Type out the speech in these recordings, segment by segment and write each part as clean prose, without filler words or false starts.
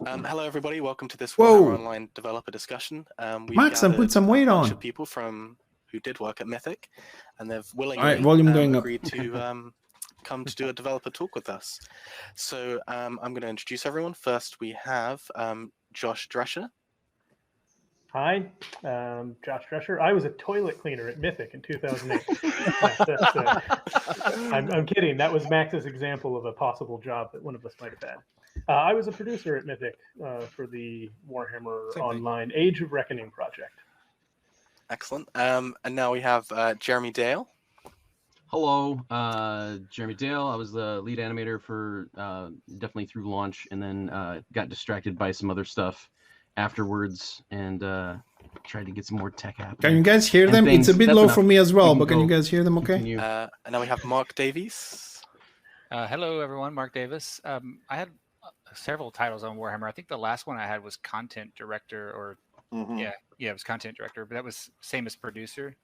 Hello, everybody. Welcome to this Whoa. Warhammer Online developer discussion. We've Max, and put some weight a on. bunch of people who did work at Mythic, and they've willingly All right, volume going up. agreed to come to do a developer talk with us. So I'm going to introduce everyone. First, we have Josh Drescher. Hi, Josh Drescher. I was a toilet cleaner at Mythic in 2008. I'm kidding. That was Max's example of a possible job that one of us might have had. I was a producer at Mythic for the Warhammer Online Age of Reckoning project. Excellent. And now we have Jeremy Dale. Hello, Jeremy Dale. I was the lead animator for definitely through launch, and then got distracted by some other stuff afterwards, and tried to get some more tech happening. Can you guys hear them? It's a bit low for me as well, but can you guys hear them okay? And now we have Mark Davies. Hello, everyone. Mark Davis. I had several titles on Warhammer. I think the last one I had was content director, or yeah, it was content director, but that was same as producer.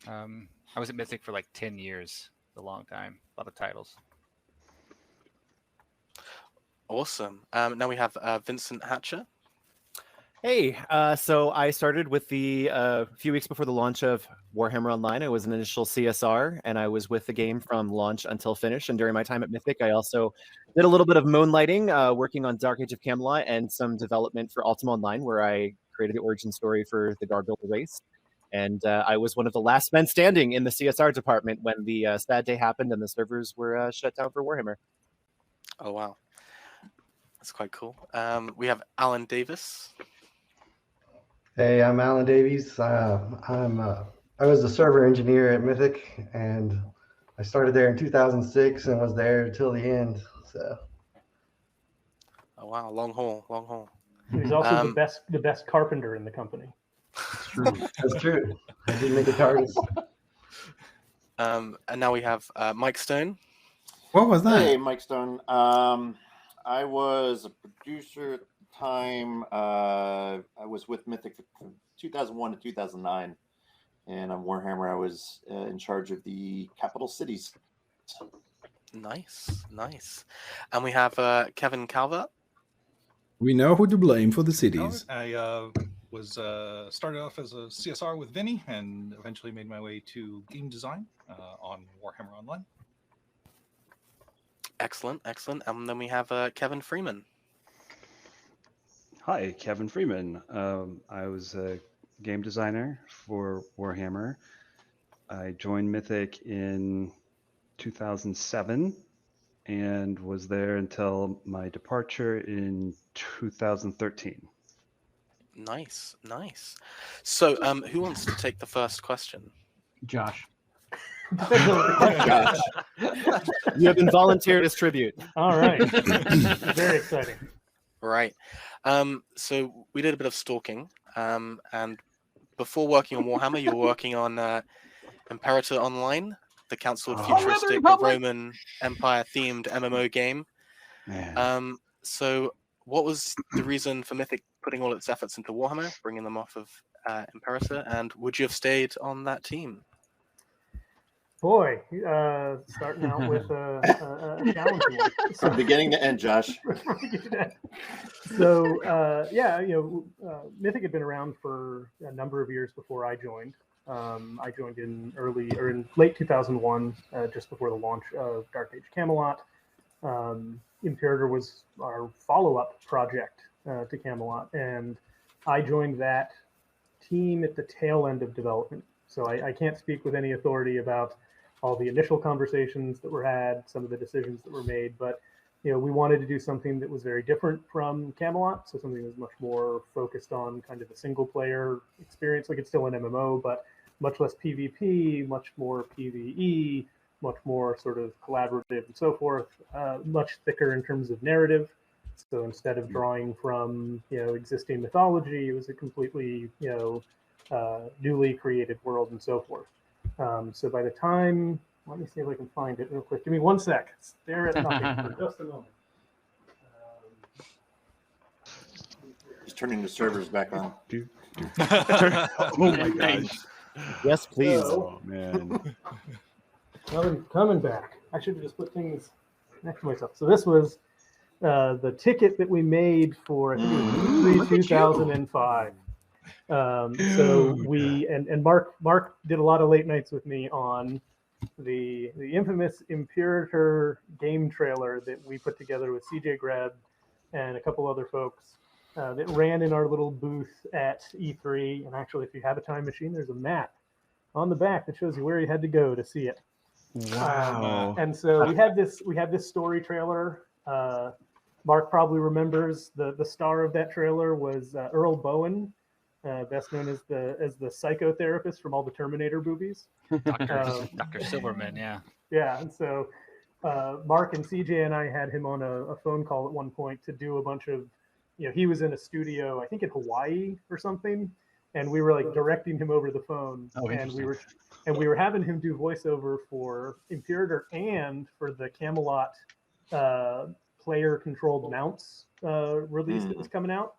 I was at Mythic for like 10 years, a long time, a lot of titles. Awesome. Now we have Vincent Hatcher. Hey, so I started with the few weeks before the launch of Warhammer Online. I was an initial CSR, and I was with the game from launch until finish. And during my time at Mythic, I also did a little bit of moonlighting, working on Dark Age of Camelot and some development for Ultima Online, where I created the origin story for the Guard Builder race. And I was one of the last men standing in the CSR department when the sad day happened and the servers were shut down for Warhammer. Oh, wow. That's quite cool. We have Alan Davis. Hey, I'm Alan Davies. I was a server engineer at Mythic, and I started there in 2006 and was there till the end. So. Oh wow, long haul. He's also the best carpenter in the company. That's true. That's true. I did make a target. And now we have Mike Stone. What was that? Hey, Mike Stone. I was a producer at the time. I was with Mythic from 2001 to 2009, and on Warhammer I was in charge of the capital cities. Nice. And we have Kevin Calvert. We know who to blame for the cities. I was started off as a CSR with Vinny, and eventually made my way to game design on Warhammer Online. Excellent. And then we have Kevin Freeman. Hi, Kevin Freeman. I was a game designer for Warhammer. I joined Mythic in 2007 and was there until my departure in 2013. Nice. So, who wants to take the first question? Josh. You have been volunteered as tribute. All right. Very exciting. Right. So we did a bit of stalking, and before working on Warhammer, you were working on Imperator Online, the cancelled futuristic Roman Empire themed MMO game. Man. So what was the reason for Mythic putting all its efforts into Warhammer, bringing them off of Imperator, and would you have stayed on that team? Boy, starting out with a challenging one. From beginning to end, Josh. So, Mythic had been around for a number of years before I joined. I joined in late 2001, just before the launch of Dark Age Camelot. Imperator was our follow-up project to Camelot, and I joined that team at the tail end of development. So I can't speak with any authority about all the initial conversations that were had, some of the decisions that were made, but we wanted to do something that was very different from Camelot, so something that was much more focused on kind of the single player experience. Like, it's still an MMO, but much less PvP, much more PvE, much more sort of collaborative and so forth, much thicker in terms of narrative. So instead of drawing from existing mythology, it was a completely newly created world and so forth. So by the time, let me see if I can find it real quick. Give me 1 sec. Stare at nothing for just a moment. Just turning the servers back on. Oh my gosh. Yes, please. Oh man. Coming back. I should have just put things next to myself. So this was the ticket that we made for, I think it was E3 2005. So we and Mark did a lot of late nights with me on the infamous Imperator game trailer that we put together with CJ Greb and a couple other folks that ran in our little booth at E3. And actually, if you have a time machine, there's a map on the back that shows you where you had to go to see it. Wow. And so we had this story trailer. Mark probably remembers the star of that trailer was Earl Bowen, best known as the psychotherapist from all the Terminator movies. Dr. Silverman, yeah. Yeah, and so Mark and CJ and I had him on a phone call at one point to do a bunch of, he was in a studio, I think in Hawaii or something, and we were like directing him over the phone, and we were having him do voiceover for Imperator and for the Camelot player-controlled mounts release that was coming out.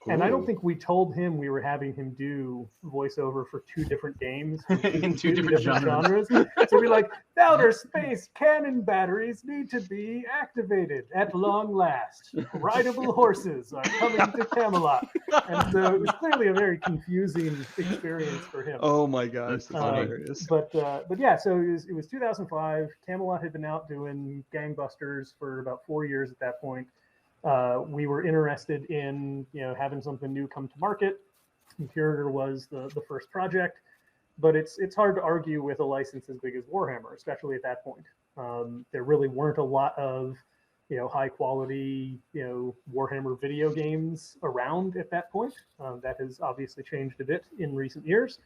And I don't think we told him we were having him do voiceover for two different games in two different genres. So we're like, outer space cannon batteries need to be activated at long last. Rideable horses are coming to Camelot. And so it was clearly a very confusing experience for him. Oh my gosh, that's hilarious. But yeah, so it was 2005. Camelot had been out doing gangbusters for about 4 years at that point. We were interested in having something new come to market. Imperator was the first project, but it's hard to argue with a license as big as Warhammer, especially at that point. There really weren't a lot of high quality Warhammer video games around at that point. That has obviously changed a bit in recent years,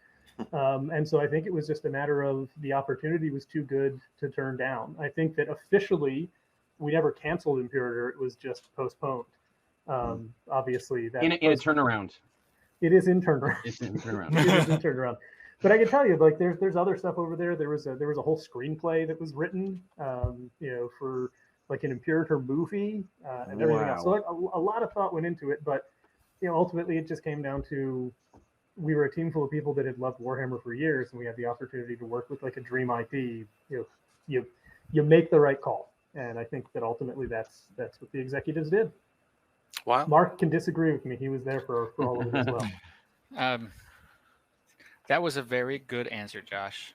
and so I think it was just a matter of the opportunity was too good to turn down. I think that officially we never canceled Imperator; it was just postponed. Obviously, that in a turnaround. It is in turnaround. It's in turnaround. It is in turnaround. But I can tell you, like, there's other stuff over there. There was a whole screenplay that was written, for like an Imperator movie and everything else. So like, a lot of thought went into it, but ultimately it just came down to we were a team full of people that had loved Warhammer for years, and we had the opportunity to work with like a dream IP. You make the right call. And I think that ultimately that's what the executives did. Wow. Mark can disagree with me. He was there for all of it as well. That was a very good answer, Josh.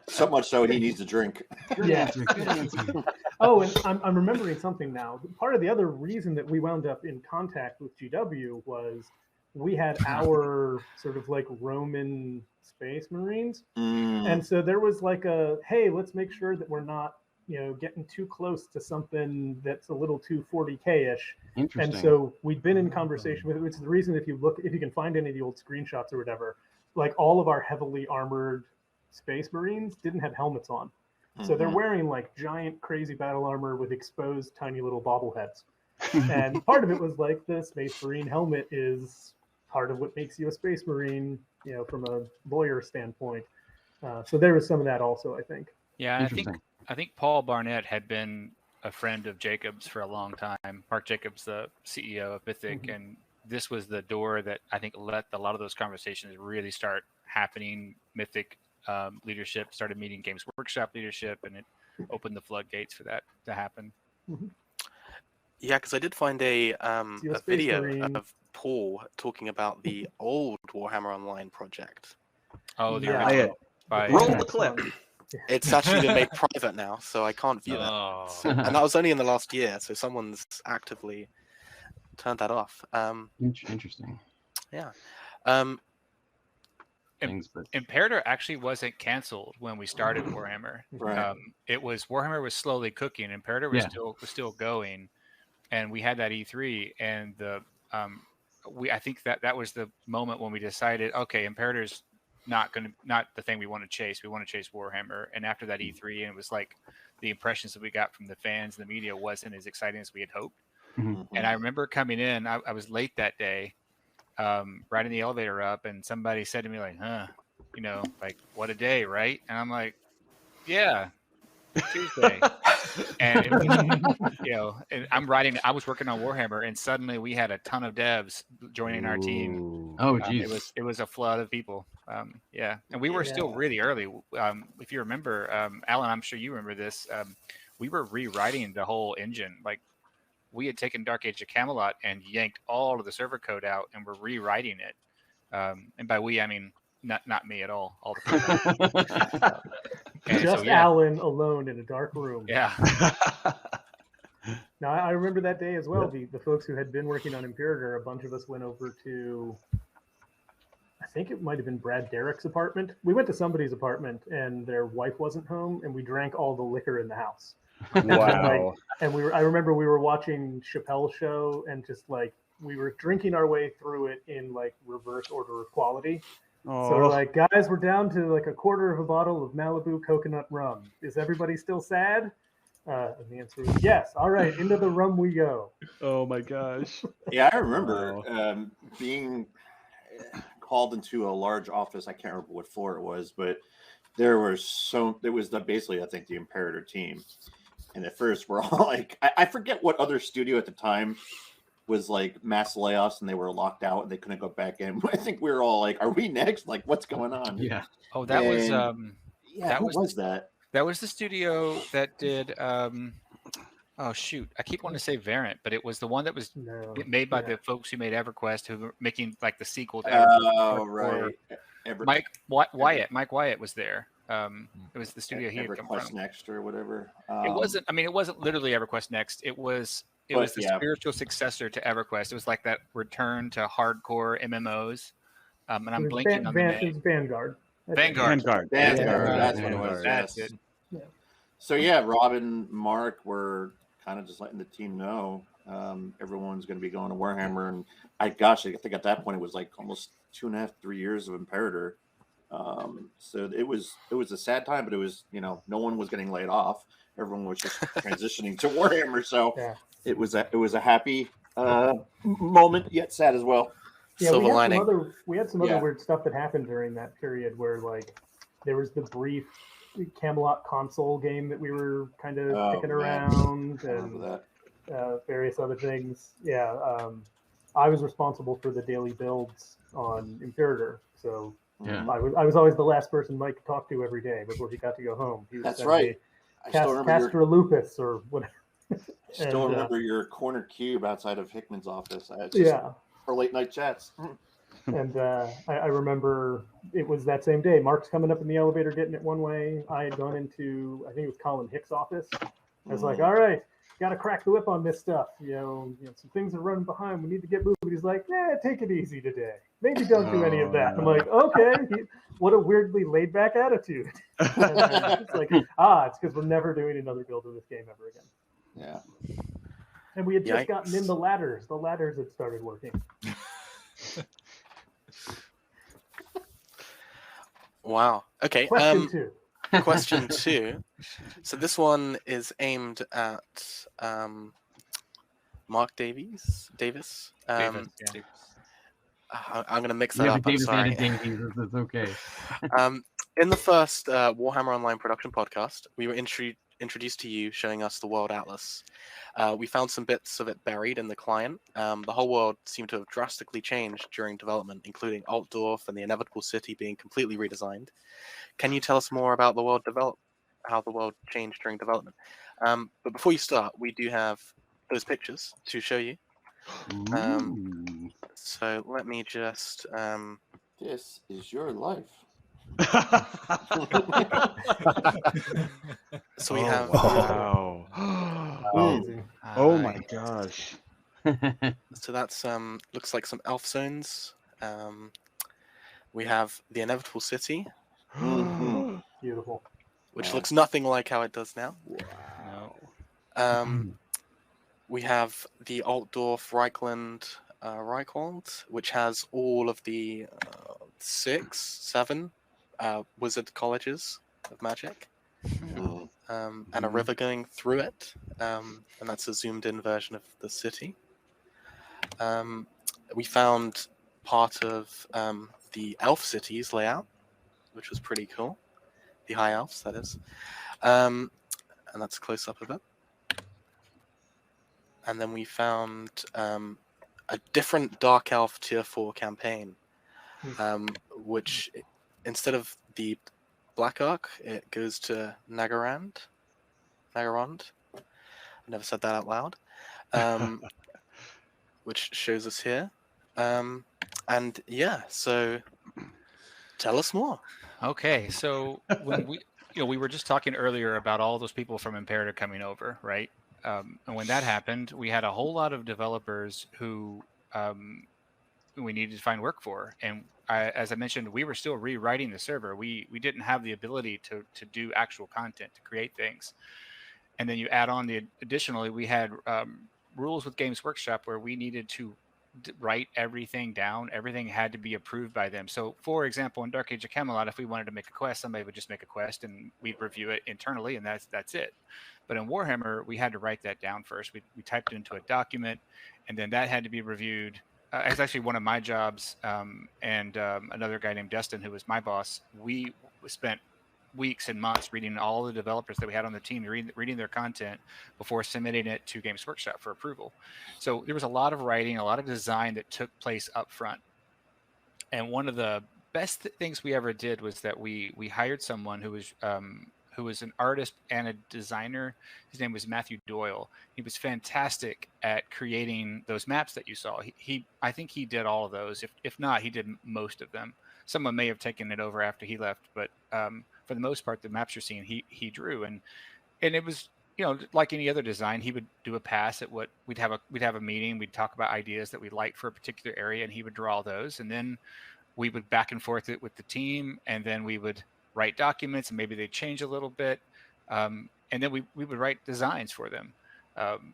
So much so he needs a drink. Good answer. Good answer. Oh, and I'm remembering something now. Part of the other reason that we wound up in contact with GW was we had our sort of like Roman Space Marines. And so there was like hey, let's make sure that we're not, getting too close to something that's a little too 40K-ish. And so we've been in conversation with it, which is the reason if you can find any of the old screenshots or whatever, like all of our heavily armored Space Marines didn't have helmets on. So they're wearing like giant crazy battle armor with exposed tiny little bobbleheads. And part of it was like the Space Marine helmet is part of what makes you a Space Marine, from a lawyer standpoint. So there was some of that also, I think. Yeah, I think Paul Barnett had been a friend of Jacobs for a long time. Mark Jacobs, the CEO of Mythic, and this was the door that I think let a lot of those conversations really start happening. Mythic leadership started meeting Games Workshop leadership, and it opened the floodgates for that to happen. Yeah, because I did find a video of Paul talking about the old Warhammer Online project. Oh, the original. Roll the clip. It's actually been made private now, so I can't view that. So, and that was only in the last year, so someone's actively turned that off. Interesting. Yeah. Imperator actually wasn't canceled when we started Warhammer. Right. It was Warhammer was slowly cooking. Imperator was still going, and we had that E3, and I think that was the moment when we decided, okay, Imperator's not the thing we want to chase. We want to chase Warhammer. And after that E3, and it was like the impressions that we got from the fans and the media wasn't as exciting as we had hoped. And I remember coming in, I was late that day, riding the elevator up, and somebody said to me like, like, what a day, right? And I'm like, yeah, Tuesday. And it was, and I was working on Warhammer, and suddenly we had a ton of devs joining our team. Oh, geez. It was a flood of people. And we were still really early. If you remember, Alan, I'm sure you remember this. we were rewriting the whole engine. Like we had taken Dark Age of Camelot and yanked all of the server code out, and we're rewriting it. And by we, I mean not me at all. All the people. Just Alan alone in a dark room. Yeah. Now I remember that day as well. The folks who had been working on Imperator, a bunch of us went over to, I think it might have been Brad Derrick's apartment. We went to somebody's apartment and their wife wasn't home, and we drank all the liquor in the house. Wow. And I remember we were watching Chappelle's show, and just like we were drinking our way through it in like reverse order of quality. Oh. So we're like, guys, we're down to like a quarter of a bottle of Malibu coconut rum. Is everybody still sad? And the answer is yes. All right, into the rum we go. Oh my gosh. Yeah, I remember being called into a large office. I can't remember what floor it was, but there was basically, I think, the Imperator team. And at first we're all like, I forget what other studio at the time was like mass layoffs and they were locked out and they couldn't go back in. I think we were all like, are we next? Like, what's going on? Yeah. Oh, that was who was that? That was the studio that did oh shoot, I keep wanting to say Variant, but it was the one that was made by the folks who made EverQuest, who were making like the sequel to EverQuest. Oh, right. Mike Wyatt was there. It was the studio he had come from. EverQuest Next or whatever. It wasn't. I mean, it wasn't literally EverQuest Next. It was the spiritual successor to EverQuest. It was like that return to hardcore MMOs. And I'm blinking on the name. It's Vanguard. That's what it was. That's it. Yeah. So yeah, Rob and Mark were kind of just letting the team know everyone's going to be going to Warhammer, and I think at that point it was like almost 2.5, 3 years of Imperator. So it was a sad time, but it was, no one was getting laid off. Everyone was just transitioning to Warhammer. So it was a happy moment, yet sad as well. Yeah, we had some other weird stuff that happened during that period where like there was the brief Camelot console game that we were kind of kicking around and various other things. Yeah, I was responsible for the daily builds on Imperator, so I was always the last person Mike could talk to every day before he got to go home. He was That's right. I still remember Castra Lupus or whatever. Still remember your corner cube outside of Hickman's office. For late night chats. And I remember it was that same day. Mark's coming up in the elevator, getting it one way. I had gone into, I think it was Colin Hicks' office. I was like, all right, got to crack the whip on this stuff. Some things are running behind. We need to get moving. He's like, take it easy today. Maybe don't do any of that. I'm like, okay. What a weirdly laid back attitude. It's like, it's because we're never doing another build of this game ever again. Yeah. And we had just gotten in the ladders. The ladders had started working. Wow. Okay. Question two. So this one is aimed at Mark Davis. I'm going to mix that up. I'm sorry. It's okay. In the first Warhammer Online production podcast, we were introduced to you, showing us the World Atlas. We found some bits of it buried in the client. The whole world seemed to have drastically changed during development, including Altdorf and the Inevitable City being completely redesigned. Can you tell us more about the world how the world changed during development? But before you start, we do have those pictures to show you. So let me just... This is your life. So we have... Wow. Oh my gosh. So that's looks like some elf zones. We have the Inevitable City. Beautiful. Which looks nothing like how it does now. Wow. We have the Altdorf Reichland, which has all of the 7 wizard colleges of magic. And a river going through it. And that's a zoomed in version of the city. We found part of the elf cities layout, which was pretty cool. The high elves, that is. And that's a close up of it. And then we found a different Dark Elf Tier 4 campaign, which instead of the Black Ark, it goes to Nagarand. Vagabond. I never said that out loud. Which shows us here. And yeah, so tell us more. Okay, so when we were just talking earlier about all those people from Imperator coming over, right? And when that happened, we had a whole lot of developers who we needed to find work for. And as I mentioned, we were still rewriting the server. We didn't have the ability to do actual content, to create things. And then you add on additionally, we had rules with Games Workshop where we needed to write everything down. Everything had to be approved by them. So, for example, in Dark Age of Camelot, if we wanted to make a quest, somebody would just make a quest and we'd review it internally, and that's it. But in Warhammer, we had to write that down first. We typed it into a document, and then that had to be reviewed. It's actually one of my jobs, and another guy named Dustin, who was my boss. We spent weeks and months reading all the developers that we had on the team, reading their content before submitting it to Games Workshop for approval. So there was a lot of writing, a lot of design that took place up front. And one of the best things we ever did was that we hired someone who was an artist and a designer. His name was Matthew Doyle. He was fantastic at creating those maps that you saw. I think he did all of those. If not, he did most of them. Someone may have taken it over after he left, but for the most part, the maps you're seeing, he drew, and it was, like any other design, he would do a pass at what we'd have a meeting, we'd talk about ideas that we liked for a particular area, and he would draw those, and then we would back and forth it with the team, and then we would write documents, and maybe they'd change a little bit, and then we would write designs for them,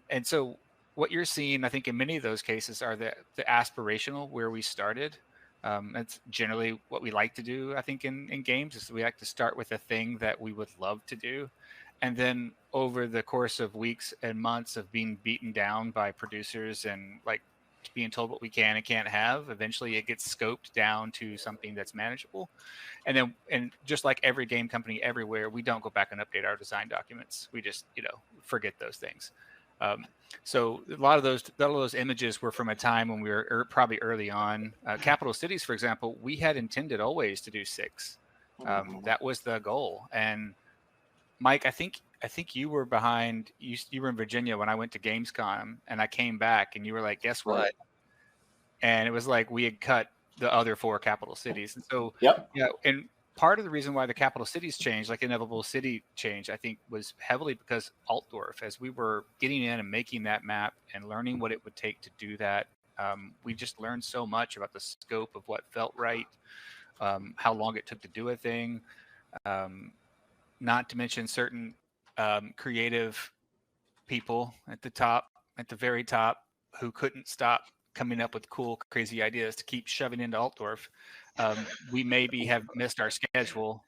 and so what you're seeing, I think, in many of those cases are the aspirational where we started. That's generally what we like to do, I think, in games, is we like to start with a thing that we would love to do. And then over the course of weeks and months of being beaten down by producers and like being told what we can and can't have, eventually it gets scoped down to something that's manageable. And just like every game company everywhere, we don't go back and update our design documents. We just, forget those things. So a lot of those images were from a time when we were probably early on. Capital Cities, for example, we had intended always to do 6. That was the goal. And Mike, I think you were behind. You were in Virginia when I went to Gamescom, and I came back, and you were like, "Guess what?" Right. And it was like we had cut the other 4 capital cities, and so Yep. And part of the reason why the capital cities changed, like Inevitable City changed, I think, was heavily because Altdorf, as we were getting in and making that map and learning what it would take to do that, we just learned so much about the scope of what felt right, how long it took to do a thing, not to mention certain creative people at the very top, who couldn't stop coming up with cool, crazy ideas to keep shoving into Altdorf. We maybe have missed our schedule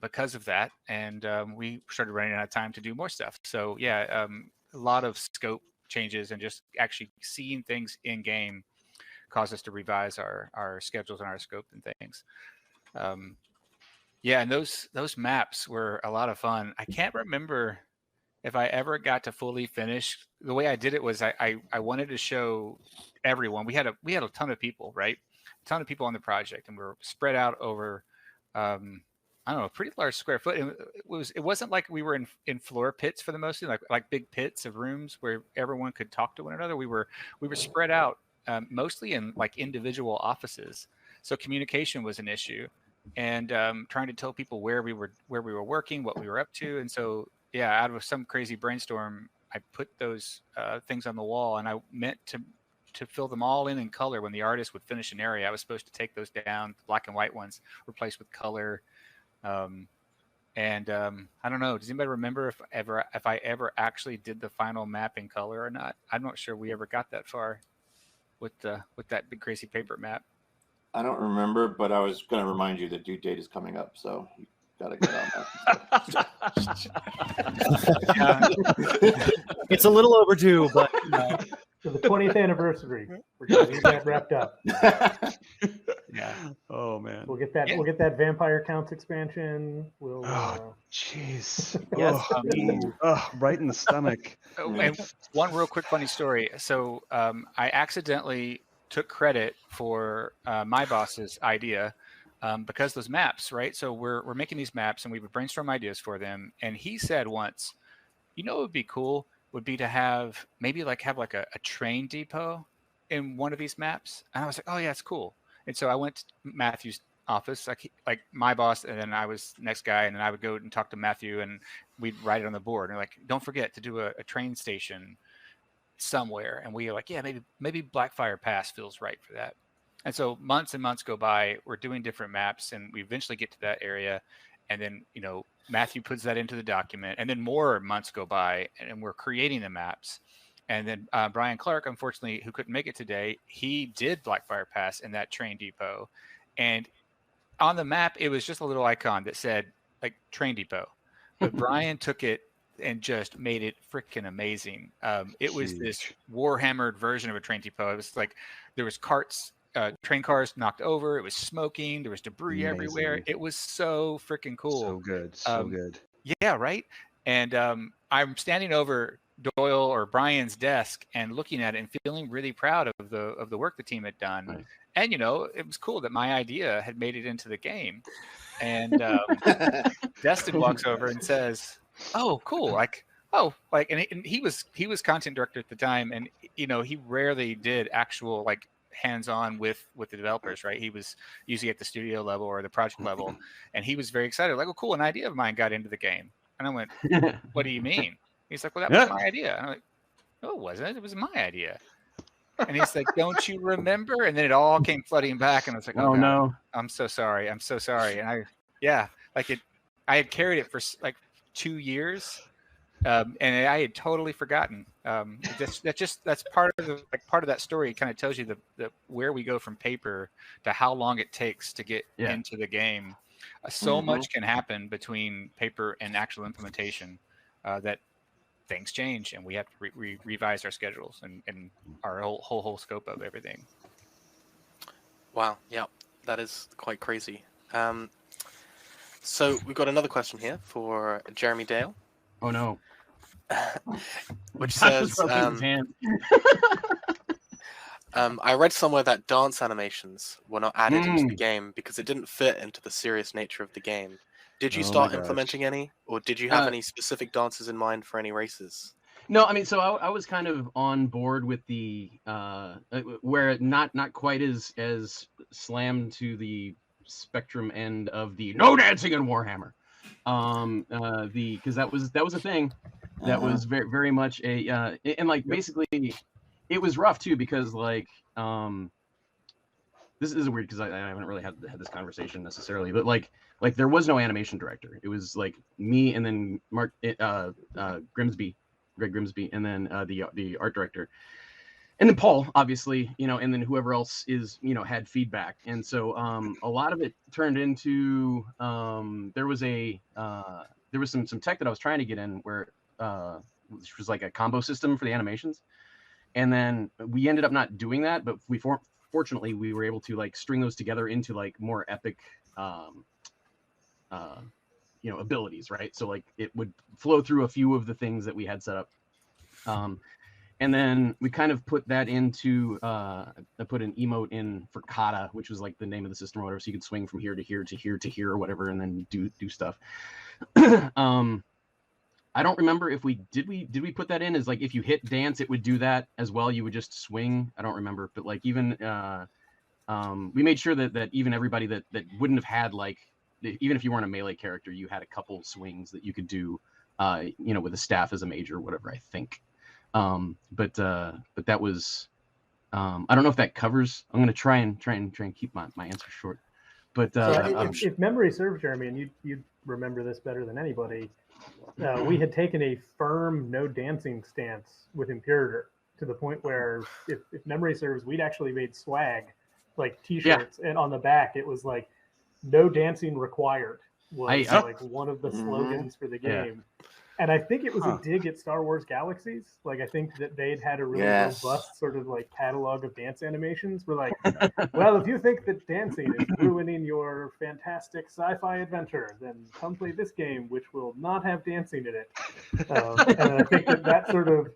because of that, and we started running out of time to do more stuff. So yeah, a lot of scope changes and just actually seeing things in game caused us to revise our schedules and our scope and things. Yeah, and those maps were a lot of fun. I can't remember if I ever got to fully finish. The way I did it was I wanted to show everyone. We had a ton of people, right? A ton of people on the project, and we were spread out over I don't know, a pretty large square foot. It wasn't like we were in floor pits for the most, like big pits of rooms where everyone could talk to one another. We were spread out mostly in like individual offices, so communication was an issue, and trying to tell people where we were working, what we were up to. And so yeah, out of some crazy brainstorm, I put those things on the wall, and I meant to fill them all in color. When the artist would finish an area, I was supposed to take those down, the black and white ones, replaced with color. I don't know, does anybody remember if I ever actually did the final map in color or not? I'm not sure we ever got that far with that big crazy paper map. I don't remember, but I was going to remind you that due date is coming up, so you got to get on that. It's a little overdue, but for the 20th anniversary, we're going to get that wrapped up. Yeah. Oh man. We'll get that. Yeah. We'll get that Vampire Counts expansion. We'll. Oh, jeez. Yes. Right in the stomach. And one real quick funny story. So I accidentally took credit for my boss's idea because those maps, right? So we're making these maps, and we would brainstorm ideas for them. And he said once, you know, what would be cool would be to have maybe like a train depot in one of these maps. And I was like, oh yeah, it's cool. And so I went to Matthew's office, like my boss, and then I was next guy, and then I would go and talk to Matthew, and we'd write it on the board. And like, don't forget to do a train station somewhere. And we were like, yeah, maybe Blackfire Pass feels right for that. And so months and months go by. We're doing different maps, and we eventually get to that area. And then, you know, Matthew puts that into the document, and then more months go by, and we're creating the maps. And then Brian Clark, unfortunately, who couldn't make it today, he did Blackfire Pass in that train depot. And on the map, it was just a little icon that said like train depot. But Brian took it and just made it freaking amazing. It was this Warhammered version of a train depot. It was like there was carts, train cars knocked over. It was smoking. There was debris everywhere. It was so freaking cool. So good. So good. Yeah, right. And I'm standing over Doyle or Brian's desk and looking at it and feeling really proud of the work the team had done. Right. And, you know, it was cool that my idea had made it into the game. And Destin walks over and says, oh, cool. And he was content director at the time. And, you know, he rarely did actual like hands-on with the developers, right? He was usually at the studio level or the project level. And he was very excited. Like, oh, cool. An idea of mine got into the game. And I went, what do you mean? He's like, well, that was my idea. And I'm like, no, it wasn't. It was my idea. And he's like, don't you remember? And then it all came flooding back. And I was like, oh no, I'm so sorry. I'm so sorry. And I had carried it for like 2 years. And I had totally forgotten. That's part of that story. It kind of tells you the where we go from paper to how long it takes to get into the game. So much can happen between paper and actual implementation that things change, and we have to revise our schedules and our whole scope of everything. Wow, yeah, that is quite crazy. So we've got another question here for Jeremy Dale. Oh no. Which says, I read somewhere that dance animations were not added into the game because it didn't fit into the serious nature of the game. Did you start implementing any, or did you have any specific dances in mind for any races? No, I mean, so I was kind of on board with the where not quite as slammed to the spectrum end of the no dancing in Warhammer, because that was a thing that was very very much a and like basically it was rough too because like this is weird because I haven't really had this conversation necessarily, but like there was no animation director. It was like me and then Greg Grimsby, and then the art director, and then Paul, obviously, you know, and then whoever else is, you know, had feedback. And so a lot of it turned into there was some tech that I was trying to get in where which was like a combo system for the animations, and then we ended up not doing that, but fortunately we were able to like string those together into like more epic you know, abilities, right? So like it would flow through a few of the things that we had set up, and then we kind of put that into I put an emote in for kata, which was like the name of the system or whatever, so you could swing from here to here to here to here or whatever, and then do stuff. I don't remember if we put that in as like if you hit dance it would do that as well, you would just swing. I don't remember, but like even we made sure that even everybody that wouldn't have had like, even if you weren't a melee character, you had a couple swings that you could do, you know, with a staff as a mage or whatever, I think. But that was, I don't know if that covers. I'm going to try and keep my answer short. But if memory serves, Jeremy, and you'd remember this better than anybody, we had taken a firm no dancing stance with Imperator to the point where, if memory serves, we'd actually made swag, like T-shirts, and on the back it was like, no dancing required was like one of the slogans for the game. And I think it was a dig at Star Wars Galaxies. Like, I think that they'd had a really robust sort of like catalog of dance animations. We're like, well, if you think that dancing is ruining your fantastic sci-fi adventure, then come play this game, which will not have dancing in it. And I think that sort of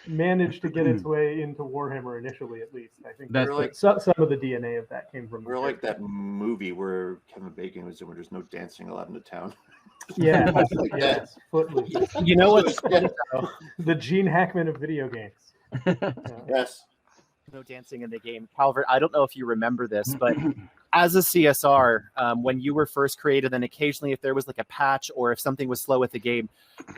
managed to get its way into Warhammer initially, at least. I think that's like some of the DNA of that came from. We're like that movie where Kevin Bacon was in, where there's no dancing allowed in the town. Yes, yes, Footloose. You know what's The Gene Hackman of video games. Yes. no dancing in the game. Calvert, I don't know if you remember this, but as a CSR, when you were first created, and occasionally if there was like a patch or if something was slow with the game,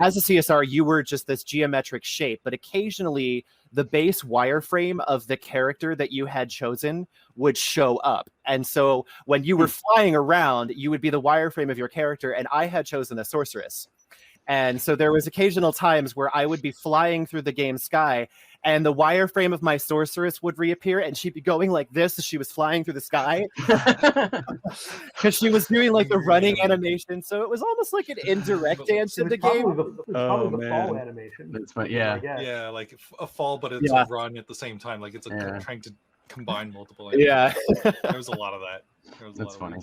as a CSR, you were just this geometric shape, but occasionally the base wireframe of the character that you had chosen would show up. And so when you were flying around, you would be the wireframe of your character, and I had chosen a sorceress. And so there was occasional times where I would be flying through the game sky and the wireframe of my sorceress would reappear and she'd be going like this as she was flying through the sky because she was doing like the running animation. So it was almost like an indirect dance in the game. Probably the fall animation. That's fun. Yeah. Yeah, like a fall, but it's a run at the same time. Like it's trying to combine multiple animations. Yeah. There was a lot of that. That's funny.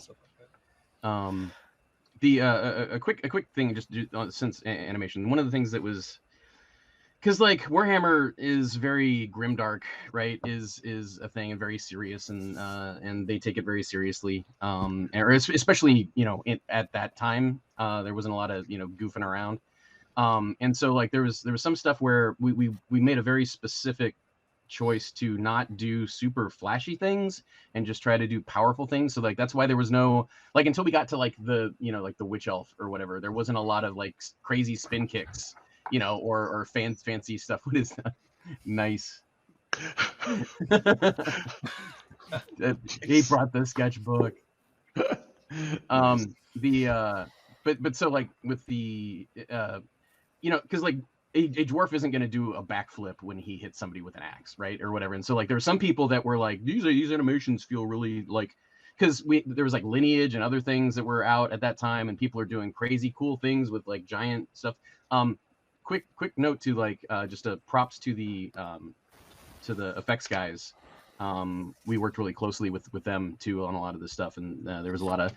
A quick thing, just since animation, one of the things that was, because like Warhammer is very grimdark, right? Is a thing and very serious, and they take it very seriously. Or especially at that time, there wasn't a lot of goofing around, and so like there was some stuff where we made a very specific choice to not do super flashy things and just try to do powerful things. So like that's why there was no like until we got to like the like the witch elf or whatever, there wasn't a lot of like crazy spin kicks, or fancy stuff. What is that? Nice. He brought the sketchbook. But so like with the because like a dwarf isn't going to do a backflip when he hits somebody with an axe, right, or whatever. And so like there were some people that were like, these animations feel really like, because there was like Lineage and other things that were out at that time, and people are doing crazy cool things with like giant stuff. Quick note to like just a props to the effects guys. We worked really closely with them too on a lot of this stuff, and there was a lot of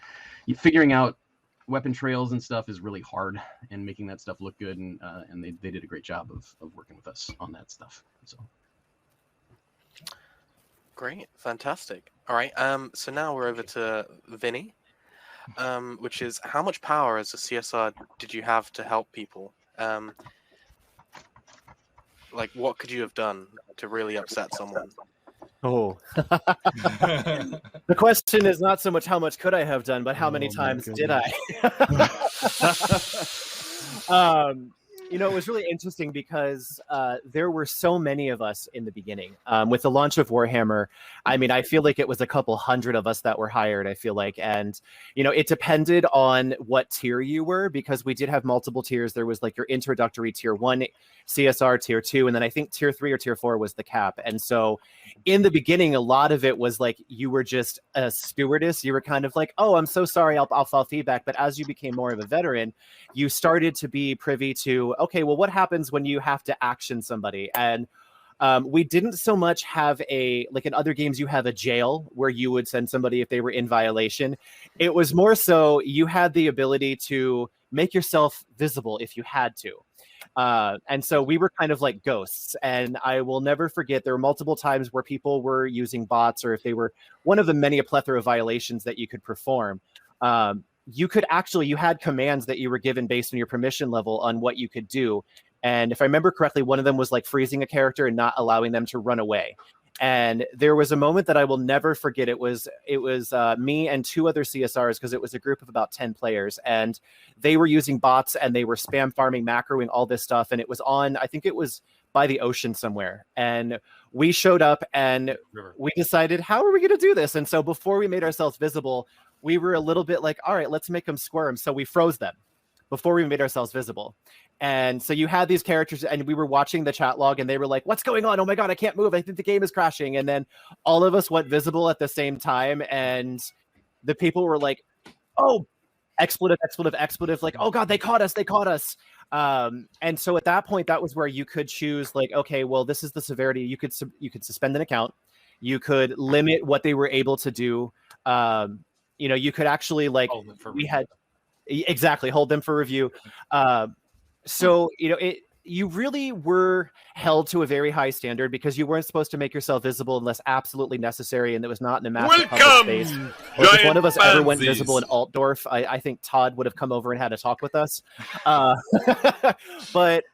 figuring out weapon trails and stuff is really hard, and making that stuff look good, and they did a great job of working with us on that stuff. So great, fantastic. All right, so now we're over to Vinny, which is how much power as a CSR did you have to help people? Like what could you have done to really upset someone? Oh, the question is not so much how much could I have done, but how many times did I? It was really interesting because there were so many of us in the beginning. With the launch of Warhammer, I mean, I feel like it was a couple hundred of us that were hired, I feel like. And, it depended on what tier you were, because we did have multiple tiers. There was like your introductory tier 1 CSR, tier 2, and then I think tier 3 or tier 4 was the cap. And so in the beginning, a lot of it was like you were just a stewardess. You were kind of like, oh, I'm so sorry, I'll follow feedback. But as you became more of a veteran, you started to be privy to, okay, well, what happens when you have to action somebody? And we didn't so much have like in other games, you have a jail where you would send somebody if they were in violation. It was more so you had the ability to make yourself visible if you had to. And so we were kind of like ghosts. And I will never forget, there were multiple times where people were using bots, or if they were one of the many a plethora of violations that you could perform. You had commands that you were given based on your permission level on what you could do. And if I remember correctly, one of them was like freezing a character and not allowing them to run away. And there was a moment that I will never forget. It was me and 2 other CSRs, because it was a group of about 10 players, and they were using bots and they were spam farming, macroing, all this stuff. And it was on, I think it was by the ocean somewhere. And we showed up and we decided, how are we going to do this? And so before we made ourselves visible, we were a little bit like, all right, let's make them squirm. So we froze them before we made ourselves visible. And so you had these characters, and we were watching the chat log, and they were like, what's going on? Oh my God, I can't move. I think the game is crashing. And then all of us went visible at the same time. And the people were like, oh, expletive, like, oh God, they caught us. And so at that point, that was where you could choose like, okay, well, this is the severity. You could suspend an account. You could limit what they were able to do. You could actually like, hold them for review. So, you really were held to a very high standard because you weren't supposed to make yourself visible unless absolutely necessary, and it was not in a massive public space. Like, if one of us ever went visible in Altdorf, I think Todd would have come over and had a talk with us. But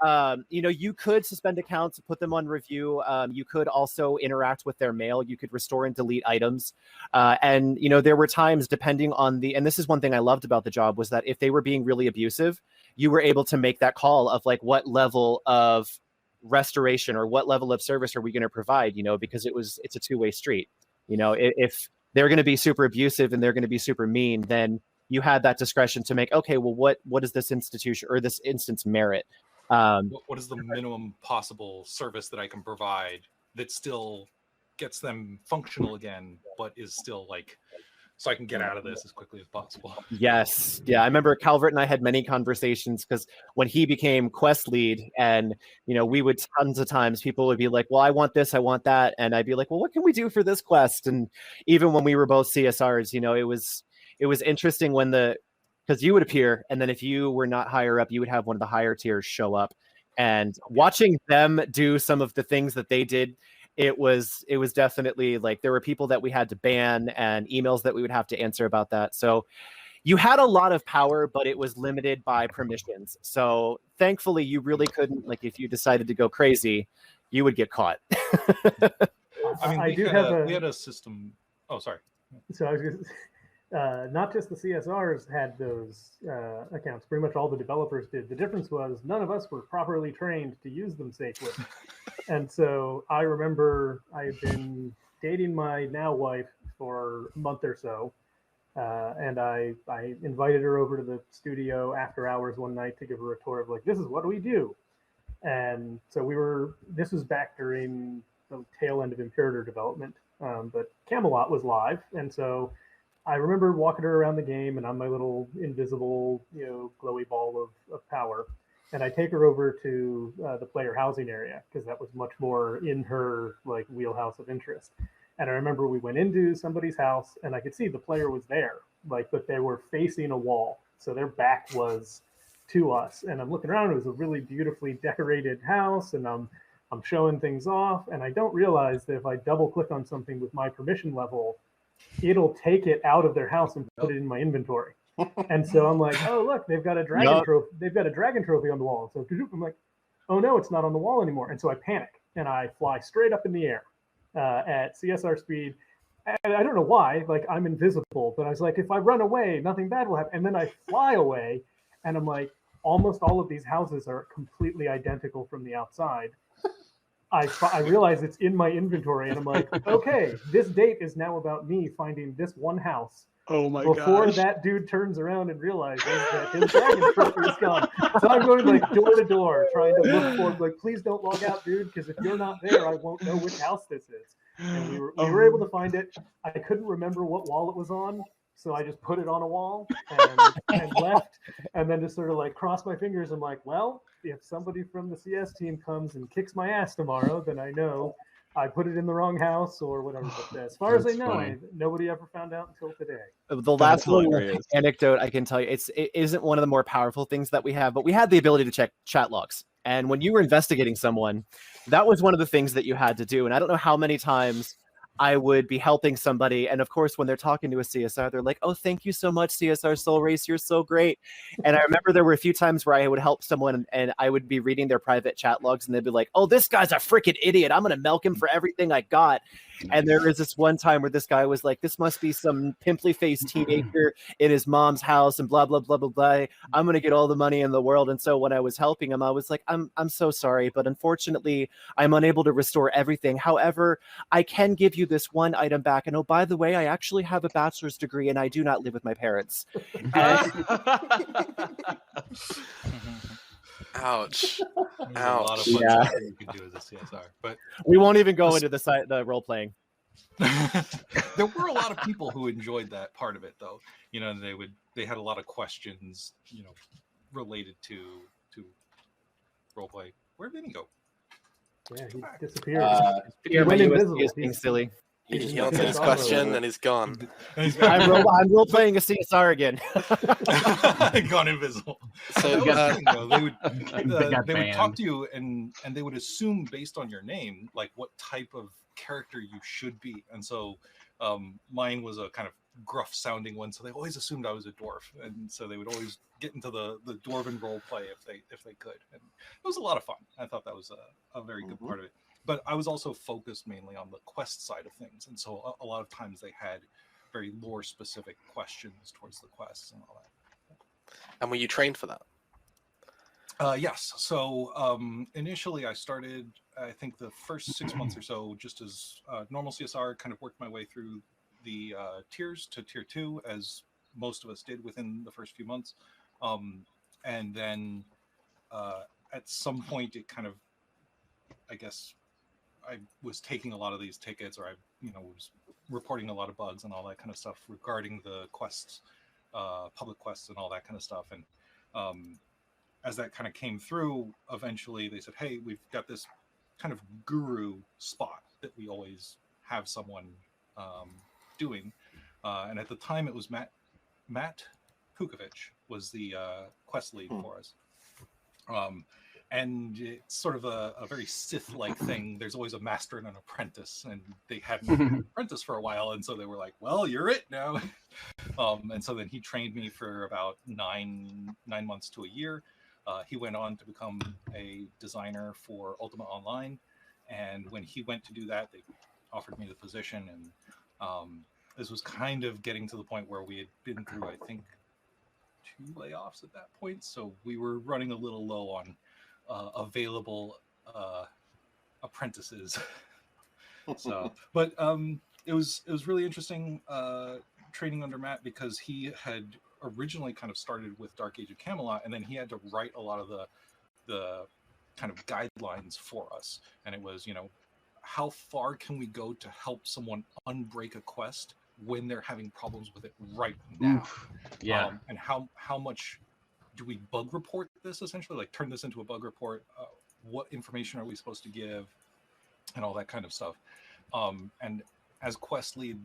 you know, you could suspend accounts, put them on review. You could also interact with their mail. You could restore and delete items. And you know, there were times, depending on the, and this is one thing I loved about the job, was that if they were being really abusive, you were able to make that call of like, what level of restoration or what level of service are we going to provide, you know, because it's a two-way street. You know, if they're going to be super abusive and they're going to be super mean, then you had that discretion to make, okay, well, what does this institution or this instance merit? What is the minimum possible service that I can provide that still gets them functional again, but is still like, so I can get out of this as quickly as possible. Yes. Yeah. I remember Calvert and I had many conversations because when he became quest lead, and, you know, we would tons of times people would be like, well, I want this, I want that. And I'd be like, well, what can we do for this quest? And even when we were both CSRs, you know, it was interesting when because you would appear, and then if you were not higher up, you would have one of the higher tiers show up, and watching them do some of the things that they did, it was definitely like there were people that we had to ban and emails that we would have to answer about that. So you had a lot of power, but it was limited by permissions. So thankfully you really couldn't, like, if you decided to go crazy, you would get caught. I mean, we had a system. Oh, sorry. So I was going to not just the CSRs had those accounts. Pretty much all the developers did. The difference was none of us were properly trained to use them safely. And so I remember I had been dating my now wife for a month or so. And I invited her over to the studio after hours one night to give her a tour of like, this is what we do. And so this was back during the tail end of Imperator development, but Camelot was live. And so I remember walking her around the game, and I'm my little invisible, you know, glowy ball of power. And I take her over to the player housing area because that was much more in her like wheelhouse of interest. And I remember we went into somebody's house, and I could see the player was there, like, but they were facing a wall, so their back was to us. And I'm looking around; it was a really beautifully decorated house, and I'm showing things off, and I don't realize that if I double click on something with my permission level, it'll take it out of their house and put it in my inventory. And so I'm like, oh, look, they've got a dragon trophy. They've got a dragon trophy on the wall. So I'm like, oh no, it's not on the wall anymore. And so I panic and I fly straight up in the air at CSR speed. And I don't know why, like, I'm invisible, but I was like, if I run away, nothing bad will happen. And then I fly away, and I'm like, almost all of these houses are completely identical from the outside. I realize it's in my inventory, and I'm like, okay, this date is now about me finding this one house. Oh my Before gosh. that dude turns around and realizes that his dragon trophy is gone. So I'm going like door to door, trying to look for, like, please don't log out, dude, because if you're not there, I won't know which house this is. And we were able to find it. I couldn't remember what wall it was on, so I just put it on a wall and left, and then just sort of like crossed my fingers. I'm like, well, if somebody from the CS team comes and kicks my ass tomorrow, then I know I put it in the wrong house or whatever. But as far as I know, nobody ever found out until today. The last little anecdote I can tell you, it isn't one of the more powerful things that we have, but we had the ability to check chat logs. And when you were investigating someone, that was one of the things that you had to do. And I don't know how many times I would be helping somebody, and of course, when they're talking to a CSR, they're like, "Oh, thank you so much, CSR Soul Race, you're so great." And I remember there were a few times where I would help someone, and I would be reading their private chat logs, and they'd be like, "Oh, this guy's a freaking idiot. I'm gonna milk him for everything I got." And there was this one time where this guy was like, "This must be some pimply-faced teenager in his mom's house, and blah blah blah blah blah. I'm gonna get all the money in the world." And so when I was helping him, I was like, "I'm so sorry, but unfortunately, I'm unable to restore everything. However, I can give you this one item back. And oh, by the way, I actually have a bachelor's degree, and I do not live with my parents." Ouch. There's a lot of fun Yeah. stuff you can do as a CSR, but We won't even go into the role playing. there were a lot of people who enjoyed that part of it, though. You know, they had a lot of questions, you know, related to role play. Where did he go? Yeah, he disappeared. He went was invisible. being silly. He answered his question and he's gone. I'm role playing a CSR again. Gone invisible. So they would got they would banned. talk to you and they would assume based on your name like what type of character you should be, and so mine was a kind of gruff sounding one, so they always assumed I was a dwarf, and so they would always get into the dwarven role play if they could, and it was a lot of fun. I thought that was a very good part of it. But I was also focused mainly on the quest side of things, and so a lot of times they had very lore specific questions towards the quests and all that. And were you trained for that? Yes. So initially I started, I think the first 6 months or so, just as normal CSR, kind of worked my way through the tiers to tier 2, as most of us did within the first few months. And then at some point it kind of, I guess, I was taking a lot of these tickets, or I, was reporting a lot of bugs and all that kind of stuff regarding the quests, public quests and all that kind of stuff. And as that kind of came through, eventually they said, hey, we've got this kind of guru spot that we always have someone doing. And at the time it was Matt Kukovic was the quest lead for us. And it's sort of a very Sith-like thing. There's always a master and an apprentice, and they hadn't had an apprentice for a while, and so they were like, well, you're it now. And so then he trained me for about nine months to a year. He went on to become a designer for Ultima Online, and when he went to do that, they offered me the position, and this was kind of getting to the point where we had been through, I think, 2 layoffs at that point, so we were running a little low on available apprentices. So, but it was really interesting training under Matt, because he had originally kind of started with Dark Age of Camelot, and then he had to write a lot of the kind of guidelines for us, and it was, how far can we go to help someone unbreak a quest when they're having problems with it right now? Yeah. And how much do we bug report this, essentially, like turn this into a bug report? What information are we supposed to give, and all that kind of stuff. And as quest lead,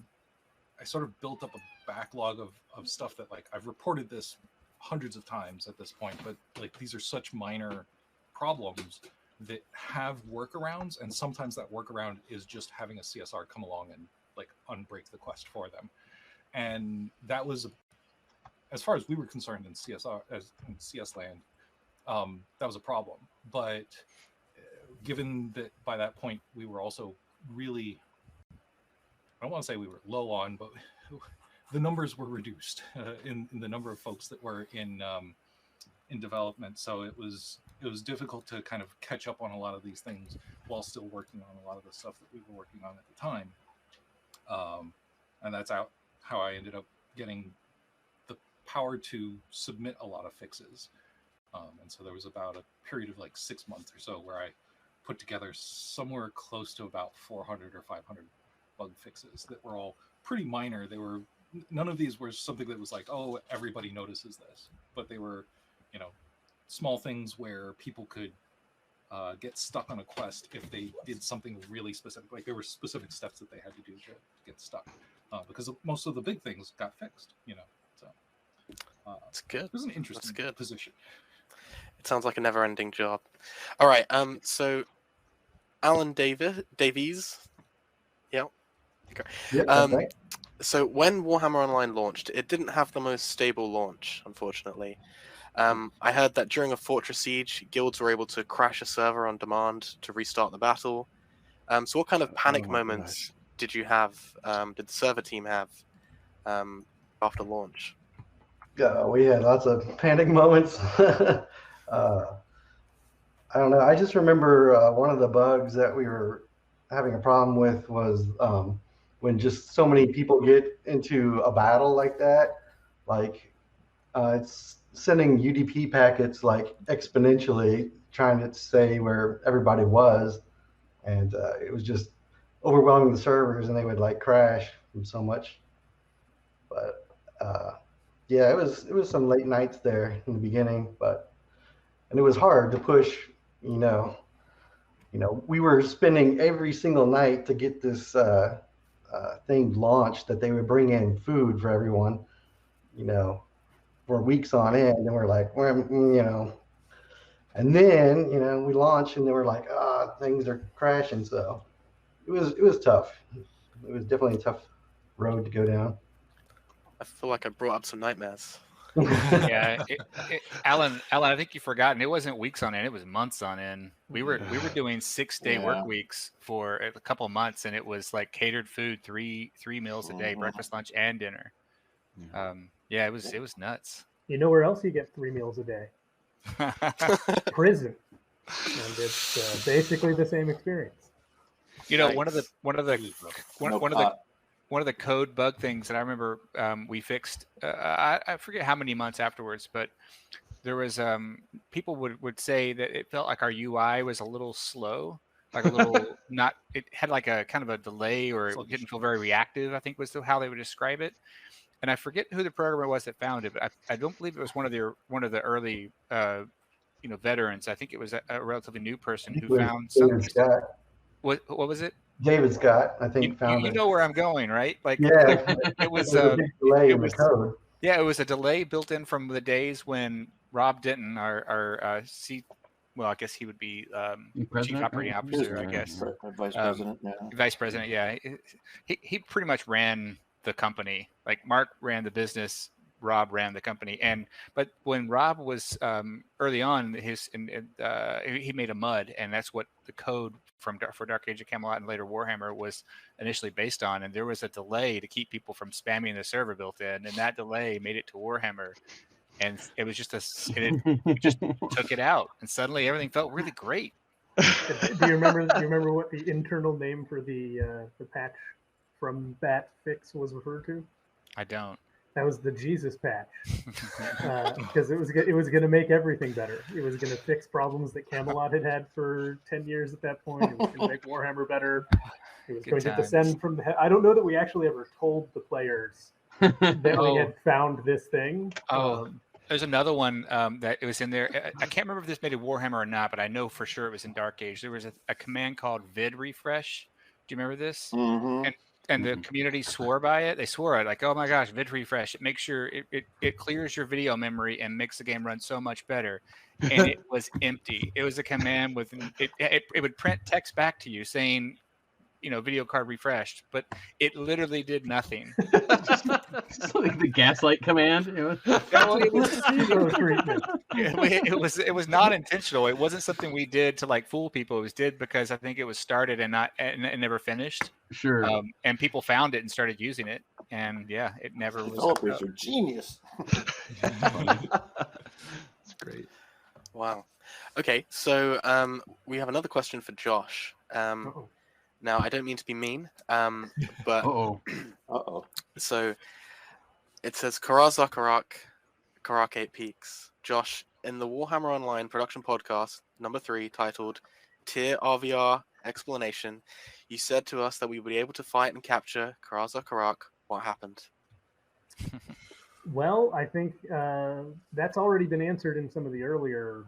I sort of built up a backlog of stuff that, like, I've reported this hundreds of times at this point, but like these are such minor problems that have workarounds, and sometimes that workaround is just having a CSR come along and like unbreak the quest for them. And that was, as far as we were concerned in CSR, as in CS land, that was a problem. But given that by that point we were also really, I don't want to say we were low on, but the numbers were reduced in the number of folks that were in development. So it was difficult to kind of catch up on a lot of these things while still working on a lot of the stuff that we were working on at the time. And that's how I ended up getting the power to submit a lot of fixes. And so there was about a period of like 6 months or so where I put together somewhere close to about 400 or 500 bug fixes that were all pretty minor. None of these were something that was like, oh, everybody notices this, but they were, small things where people could get stuck on a quest if they did something really specific. Like there were specific steps that they had to do to get stuck, because most of the big things got fixed, So That's good. It was an interesting position. It sounds like a never-ending job. All right. So, Alan Davies. Yeah. Okay. Yep, that's right. So when Warhammer Online launched, it didn't have the most stable launch, unfortunately. I heard that during a fortress siege, guilds were able to crash a server on demand to restart the battle. So what kind of panic moments did you have, did the server team have after launch? Yeah, we had lots of panic moments. I don't know. I just remember one of the bugs that we were having a problem with was when just so many people get into a battle like that, like it's sending UDP packets like exponentially, trying to say where everybody was, and it was just overwhelming the servers, and they would like crash from so much. But yeah, it was some late nights there in the beginning, and it was hard to push. We were spending every single night to get this thing launched, that they would bring in food for everyone, for weeks on end, and we're like, and then we launched, and they were like, things are crashing. So it was tough. It was definitely a tough road to go down. I feel like I brought up some nightmares. Yeah, Alan, I think you've forgotten. It wasn't weeks on end; it was months on end. We were doing 6-day work weeks for a couple of months, and it was like catered food, three meals a day, breakfast, lunch, and dinner. Yeah, it was nuts. You know where else you get 3 meals a day? Prison, and it's basically the same experience. One of the code bug things that I remember we fixed. I forget how many months afterwards, but there was people would say that it felt like our UI was a little slow, like a little not. It had like a kind of a delay, or it didn't feel very reactive, I think was how they would describe it. And I forget who the programmer was that found it, but I don't believe it was one of the early veterans. I think it was a relatively new person who found something. Scott. What was it? David Scott, I think, found it. You know where I'm going, right? Like, yeah, it was a big delay in the code. Yeah, it was a delay built in from the days when Rob Denton, our I guess he would be chief operating officer, I guess. Vice president, yeah. Vice president, yeah. He pretty much ran the company. Like, Mark ran the business, Rob ran the company. But when Rob was early on, he made a MUD, and that's what the code for Dark Age of Camelot and later Warhammer was initially based on. And there was a delay to keep people from spamming the server built in, and that delay made it to Warhammer. And it was just it just took it out, and suddenly everything felt really great. Do you remember what the internal name for the patch from that fix was referred to? I don't. That was the Jesus patch, because it was going to make everything better. It was going to fix problems that Camelot had for 10 years at that point. It was going to make Warhammer better. It was going to descend from the. I don't know that we actually ever told the players that we had found this thing. There's another one that it was in there. I can't remember if this made a Warhammer or not, but I know for sure it was in Dark Age. There was a command called vid refresh. Do you remember this? Mm-hmm. And the community swore by it. They swore it, like, oh my gosh, vid refresh. It makes sure it clears your video memory and makes the game run so much better. And it was empty. It was a command with it would print text back to you saying, video card refreshed, but it literally did nothing. It's like the gaslight command. It was not intentional. It wasn't something we did to like fool people. It was did because I think it was started and never finished. Sure. And people found it and started using it, and yeah, it never was. Developers are genius. That's great. Wow. Okay, so we have another question for Josh. Now, I don't mean to be mean, but so it says Karazak Karak 8 Peaks. Josh, in the Warhammer Online production podcast number 3, titled Tier RVR Explanation, you said to us that we would be able to fight and capture Karazak Karak. What happened? Well, I think that's already been answered in some of the earlier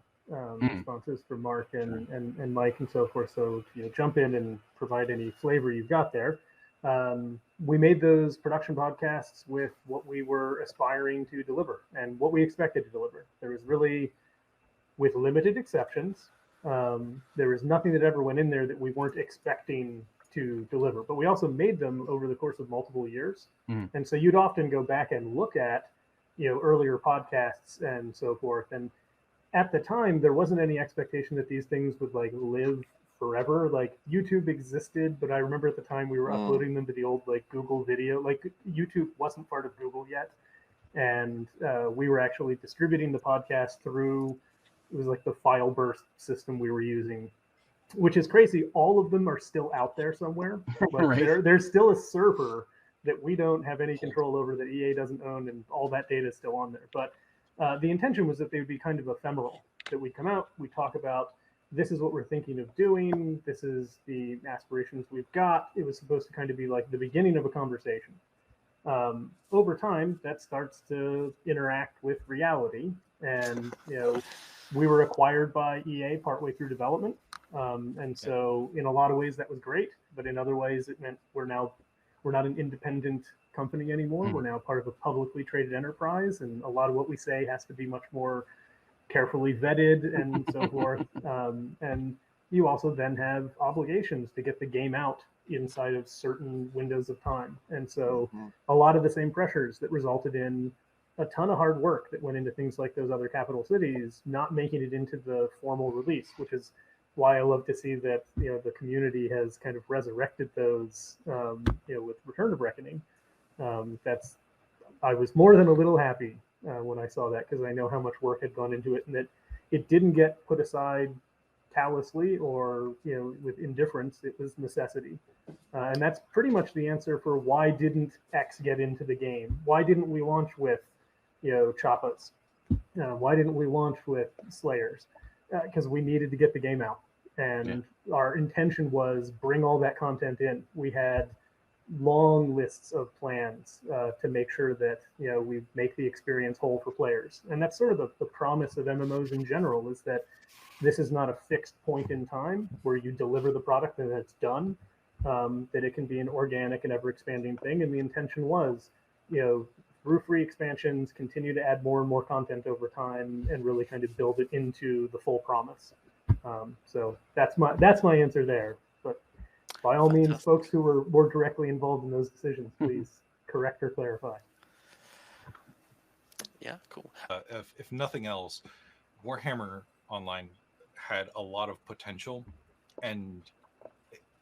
responses from Mark and Mike and so forth. So jump in and provide any flavor you've got there. We made those production podcasts with what we were aspiring to deliver and what we expected to deliver. There was really, with limited exceptions, there was nothing that ever went in there that we weren't expecting to deliver. But we also made them over the course of multiple years. And so you'd often go back and look at earlier podcasts and so forth, and at the time, there wasn't any expectation that these things would like live forever. Like, YouTube existed, but I remember at the time we were uploading them to the old like Google video. Like, YouTube wasn't part of Google yet, and we were actually distributing the podcast through. It was like the file burst system we were using, which is crazy. All of them are still out there somewhere. Like, right. There's still a server that we don't have any control over, that EA doesn't own, and all that data is still on there. But the intention was that they would be kind of ephemeral, that we'd come out, we talk about, this is what we're thinking of doing, this is the aspirations we've got. It was supposed to kind of be like the beginning of a conversation. Over time, that starts to interact with reality. And, we were acquired by EA partway through development. And so in a lot of ways that was great, but in other ways it meant we're now we're not an independent company anymore. We're now part of a publicly traded enterprise, and a lot of what we say has to be much more carefully vetted and so forth. And you also then have obligations to get the game out inside of certain windows of time. And so a lot of the same pressures that resulted in a ton of hard work that went into things like those other capital cities not making it into the formal release, which is why I love to see that the community has kind of resurrected those with Return of Reckoning. I was more than a little happy when I saw that, because I know how much work had gone into it, and that it didn't get put aside callously or with indifference. It was necessity, and that's pretty much the answer for why didn't X get into the game. Why didn't we launch with Choppas? Why didn't we launch with Slayers? Because we needed to get the game out, and our intention was bring all that content in. We had long lists of plans to make sure that we make the experience whole for players, and that's sort of the promise of MMOs in general, is that this is not a fixed point in time where you deliver the product and it's done. That it can be an organic and ever-expanding thing, and the intention was, through free expansions, continue to add more and more content over time, and really kind of build it into the full promise. So that's my answer there. But by all means, folks who were more directly involved in those decisions, please correct or clarify. Yeah, cool. If nothing else, Warhammer Online had a lot of potential, and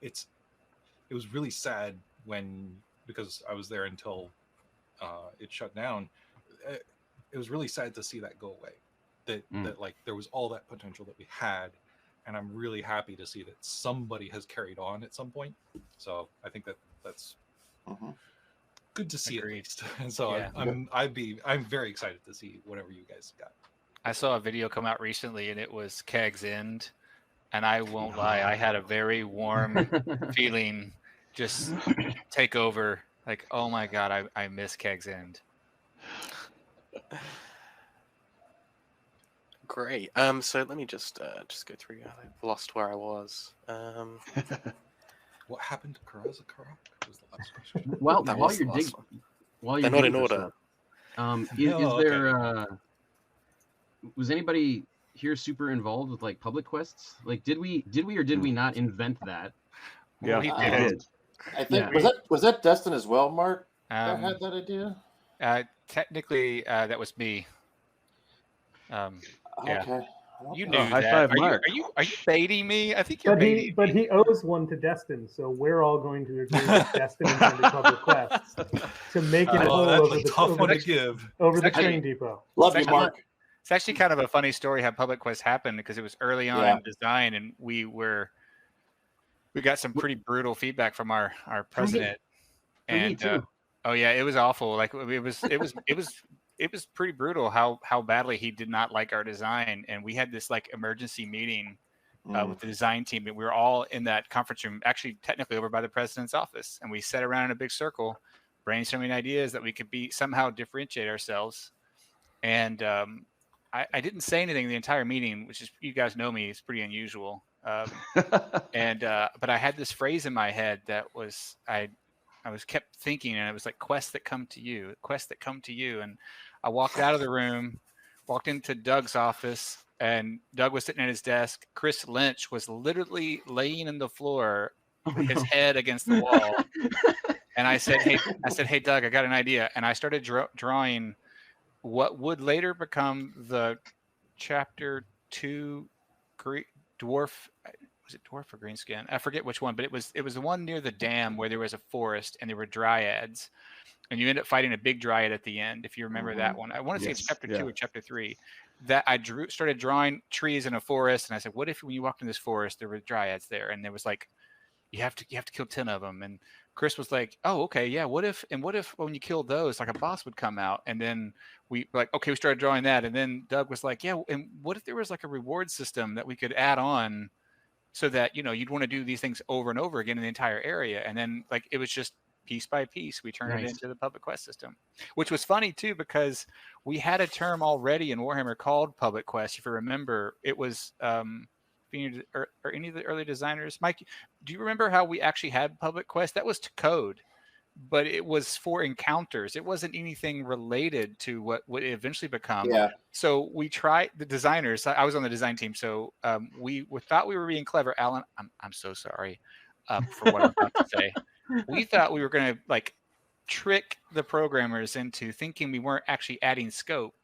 it was really sad because I was there until it shut down. It was really sad to see that go away. That like there was all that potential that we had, and I'm really happy to see that somebody has carried on at some point. So I think that's good to see. Agreed. At least. And so yeah. I'm very excited to see whatever you guys got. I saw a video come out recently, and it was Keg's End, and I won't lie, I had a very warm feeling just take over. Like, oh my god, I miss Keg's End. Great. So let me just go through. I've lost where I was. What happened to Karazakarak was the last question. Well, That while was you're the last digging, one. while They're you're not in digging for order. stuff, No, is there was anybody here super involved with like public quests? Like, did we or did we not invent that? Yeah, we I did. I think Yeah. was that Destin as well, Mark? That had that idea. Technically, that was me. Yeah. Okay. You knew high that. five, Are Mark. you baiting me? I think you're baiting But me. he owes one to Destin, so we're all going to agree that Destin intended public quests to make it whole That's over a the tough one to give. train depot. Love you, Actually, Mark. It's actually kind of a funny story how Public Quest happened, because it was early on in design, and we got some pretty brutal feedback from our president. Me too. Oh yeah, it was awful. Like it was pretty brutal how badly he did not like our design. And we had this like emergency meeting with the design team, and we were all in that conference room, actually technically over by the president's office, and we sat around in a big circle, brainstorming ideas that we could somehow differentiate ourselves. And I didn't say anything the entire meeting, which is, you guys know me, it's pretty unusual. But I had this phrase in my head that was I was kept thinking, and it was like quests that come to you, quests that come to you. And I walked out of the room, walked into Doug's office, and Doug was sitting at his desk. Chris Lynch was literally laying in the floor, his head against the wall. And I said, hey, Doug, I got an idea. And I started drawing what would later become the chapter 2 dwarf. Was it Dwarf or Greenskin? I forget which one, but it was the one near the dam where there was a forest and there were dryads, and you end up fighting a big dryad at the end. If you remember that one, I want to say it's chapter 2 or chapter 3. That I started drawing trees in a forest, and I said, what if when you walked in this forest there were dryads there, and there was like, you have to kill 10 of them. And Chris was like, oh, okay, yeah. What if when you kill those, like a boss would come out? And then we started drawing that. And then Doug was like, yeah. And what if there was like a reward system that we could add on, so that, you'd want to do these things over and over again in the entire area? And then like, it was just piece by piece, we turned it into the public quest system, which was funny too, because we had a term already in Warhammer called public quest. If you remember, it was, or any of the early designers, Mike, do you remember how we actually had public quest? That was to code. but it was for encounters. It wasn't anything related to what would eventually become. Yeah. So we tried, the designers, I was on the design team, so we thought we were being clever. Alan, I'm so sorry for what I'm about to say. We thought we were going to like trick the programmers into thinking we weren't actually adding scope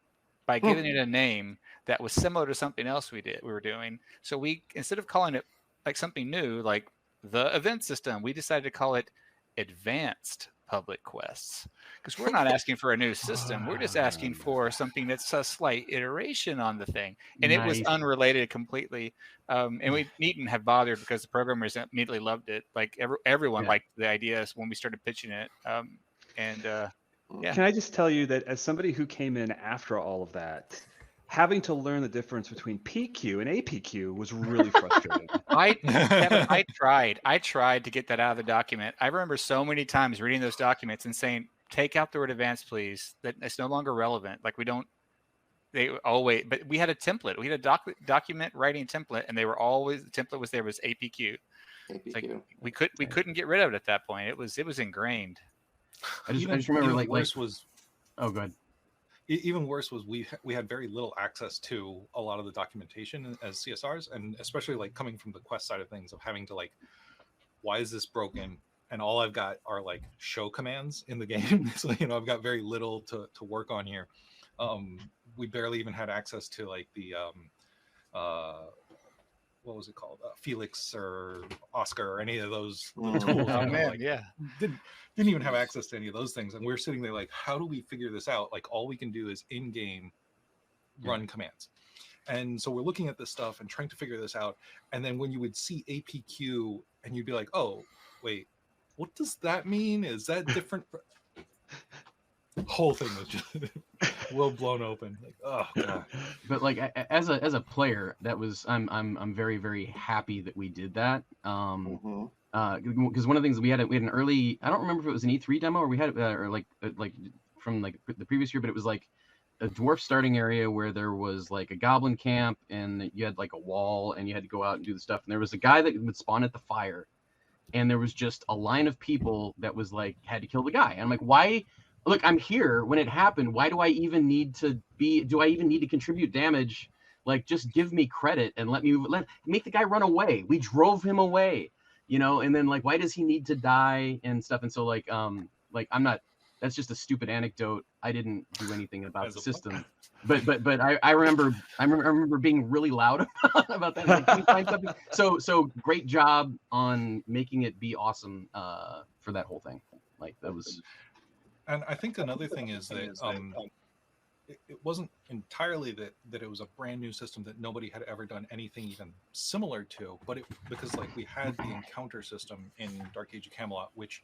by giving it a name that was similar to something else we were doing. So we, instead of calling it like something new, like the event system, we decided to call it Advanced Public Quests, because we're not asking for a new system. We're just asking for something that's a slight iteration on the thing. And it was unrelated completely. And we needn't have bothered because the programmers immediately loved it. Like everyone liked the ideas when we started pitching it. Can I just tell you that as somebody who came in after all of that, having to learn the difference between PQ and APQ was really frustrating. Kevin, I tried to get that out of the document. I remember so many times reading those documents and saying, take out the word advanced, please. That it's no longer relevant. Like wait, but we had a template. We had a document writing template, and they were always, the template was APQ. Like, we couldn't get rid of it at that point. It was ingrained. I just remember like worse was. Oh, go ahead. Even worse was we had very little access to a lot of the documentation as CSRs, and especially like coming from the quest side of things, of having to like, why is this broken? And all I've got are like show commands in the game. So, I've got very little to work on here. We barely even had access to like the what was it called? Felix or Oscar or any of those tools. Oh man, Didn't even have access to any of those things. And we're sitting there like, how do we figure this out? Like, all we can do is in-game run commands. And so we're looking at this stuff and trying to figure this out. And then when you would see APQ and you'd be like, oh, wait, what does that mean? Is that different? Whole thing was just world blown open. Like, oh god. But like as a player, that was I'm very, very happy that we did that. Because one of the things we had an early, I don't remember if it was an E3 demo or we had or like from like the previous year, but it was like a dwarf starting area where there was like a goblin camp and you had like a wall and you had to go out and do the stuff. And there was a guy that would spawn at the fire, and there was just a line of people that was like had to kill the guy. And I'm like, why? Look, I'm here when it happened. Why do I even need to contribute damage? Like, just give me credit and make the guy run away. We drove him away, and then like, why does he need to die and stuff? And so like I'm not, that's just a stupid anecdote. I didn't do anything about the system, but I remember being really loud about that. Like, can you find something? So great job on making it be awesome for that whole thing. Like, that was. And I think another thing is that it wasn't entirely that it was a brand new system that nobody had ever done anything even similar to, but because like we had the encounter system in Dark Age of Camelot, which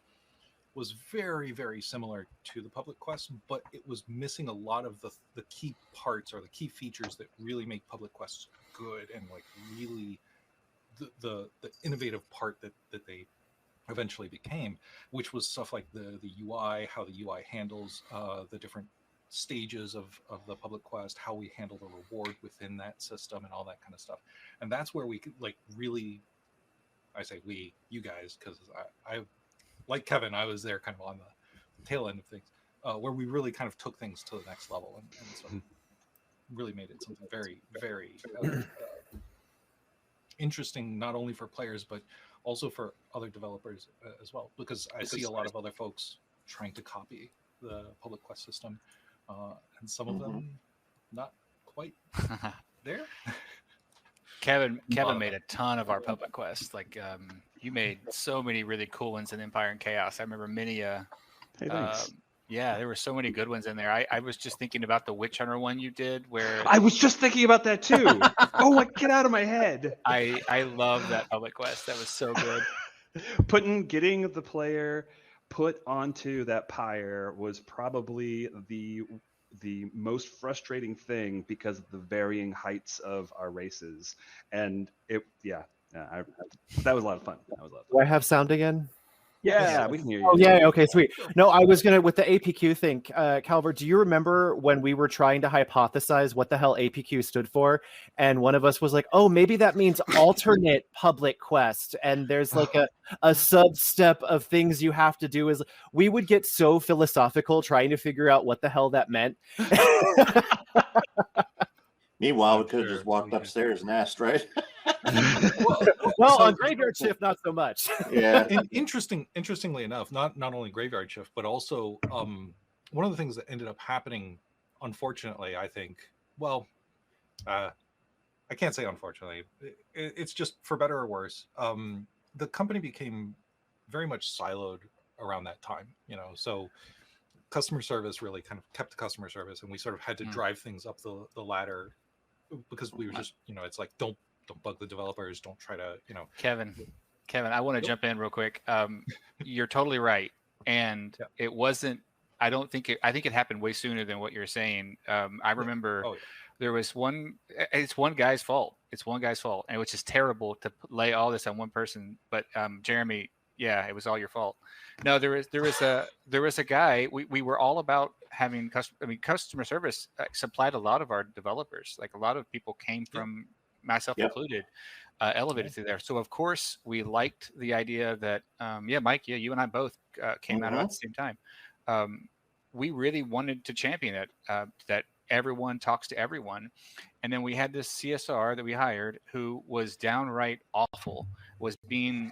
was very, very similar to the public quest, but it was missing a lot of the key parts or the key features that really make public quests good, and like really the innovative part that they eventually became, which was stuff like the UI, how the UI handles the different stages of the public quest, how we handle the reward within that system, and all that kind of stuff. And that's where we could like really, I say we, you guys, because I like Kevin, I was there kind of on the tail end of things, where we really kind of took things to the next level and so really made it something very, very interesting, not only for players but also for other developers as well, because I see a lot of other folks trying to copy the public quest system, and some of them not quite there. Kevin made a ton of our public quests. Like, you made so many really cool ones in Empire and Chaos. I remember many. Hey, thanks. Yeah, there were so many good ones in there. I was just thinking about the Witch Hunter one you did, where I was just thinking about that too. Oh, get out of my head. I love that public quest. That was so good. Getting the player put onto that pyre was probably the most frustrating thing because of the varying heights of our races, and that was a lot of fun. Do I have sound again? Yeah, we can hear you. Oh yeah, okay, sweet. No, I was gonna with the APQ thing, Calvert. Do you remember when we were trying to hypothesize what the hell APQ stood for, and one of us was like, "Oh, maybe that means alternate public quest," and there's like a sub step of things you have to do. Is we would get so philosophical trying to figure out what the hell that meant. Meanwhile, we could have just walked upstairs and asked, right? Well, So- on Graveyard Shift, not so much. Yeah. And interestingly enough, not only Graveyard Shift, but also one of the things that ended up happening, unfortunately, I think, well, I can't say unfortunately, it's just for better or worse. The company became very much siloed around that time, you know, so customer service really kind of kept the customer service, and we sort of had to drive things up the ladder because we were just, you know, it's like, don't bug the developers, don't try to, you know. Kevin, I want to jump in real quick. You're totally right, and it wasn't. I think it happened way sooner than what you're saying. I remember there was one. It's one guy's fault. It's one guy's fault, and which is terrible to lay all this on one person. But Jeremy, yeah, it was all your fault. No, there was a guy. We were all about having customer service supplied a lot of our developers. Like a lot of people came from, myself included, elevated through there. So of course we liked the idea that Mike, you and I both came out of it at the same time. We really wanted to champion it, that everyone talks to everyone. And then we had this CSR that we hired who was downright awful, was being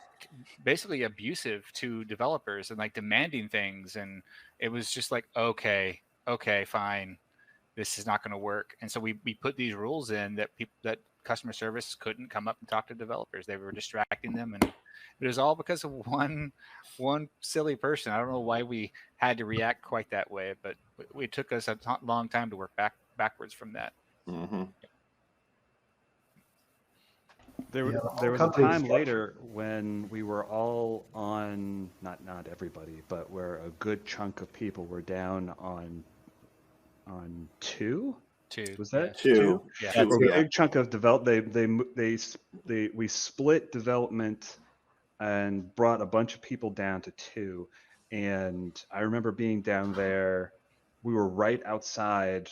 basically abusive to developers and like demanding things. And it was just like, okay, fine, this is not going to work. And so we put these rules in that customer service couldn't come up and talk to developers. They were distracting them, and it was all because of one silly person. I don't know why we had to react quite that way, but it took us a long time to work backwards from that. Mm-hmm. There was a time later when we were all on, not everybody, but where a good chunk of people were down on 2. Was that 2? Yeah. A big chunk of we split development and brought a bunch of people down to 2. And I remember being down there. We were right outside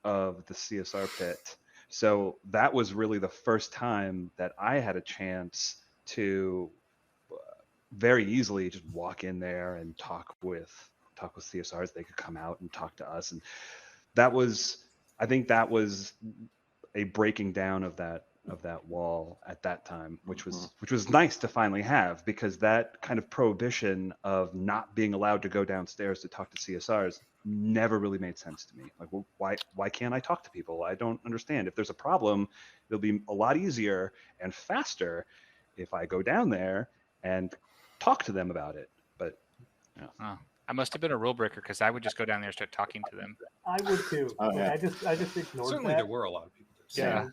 of the CSR pit. So that was really the first time that I had a chance to very easily just walk in there and talk with CSRs. They could come out and talk to us, and I think that was a breaking down of that wall at that time, which was nice to finally have, because that kind of prohibition of not being allowed to go downstairs to talk to CSRs never really made sense to me. Like, well, why can't I talk to people? I don't understand. If there's a problem, it'll be a lot easier and faster if I go down there and talk to them about it. But I must have been a rule breaker, because I would just go down there and start talking to them. I would too. I just ignored Certainly that. there were a lot of people there.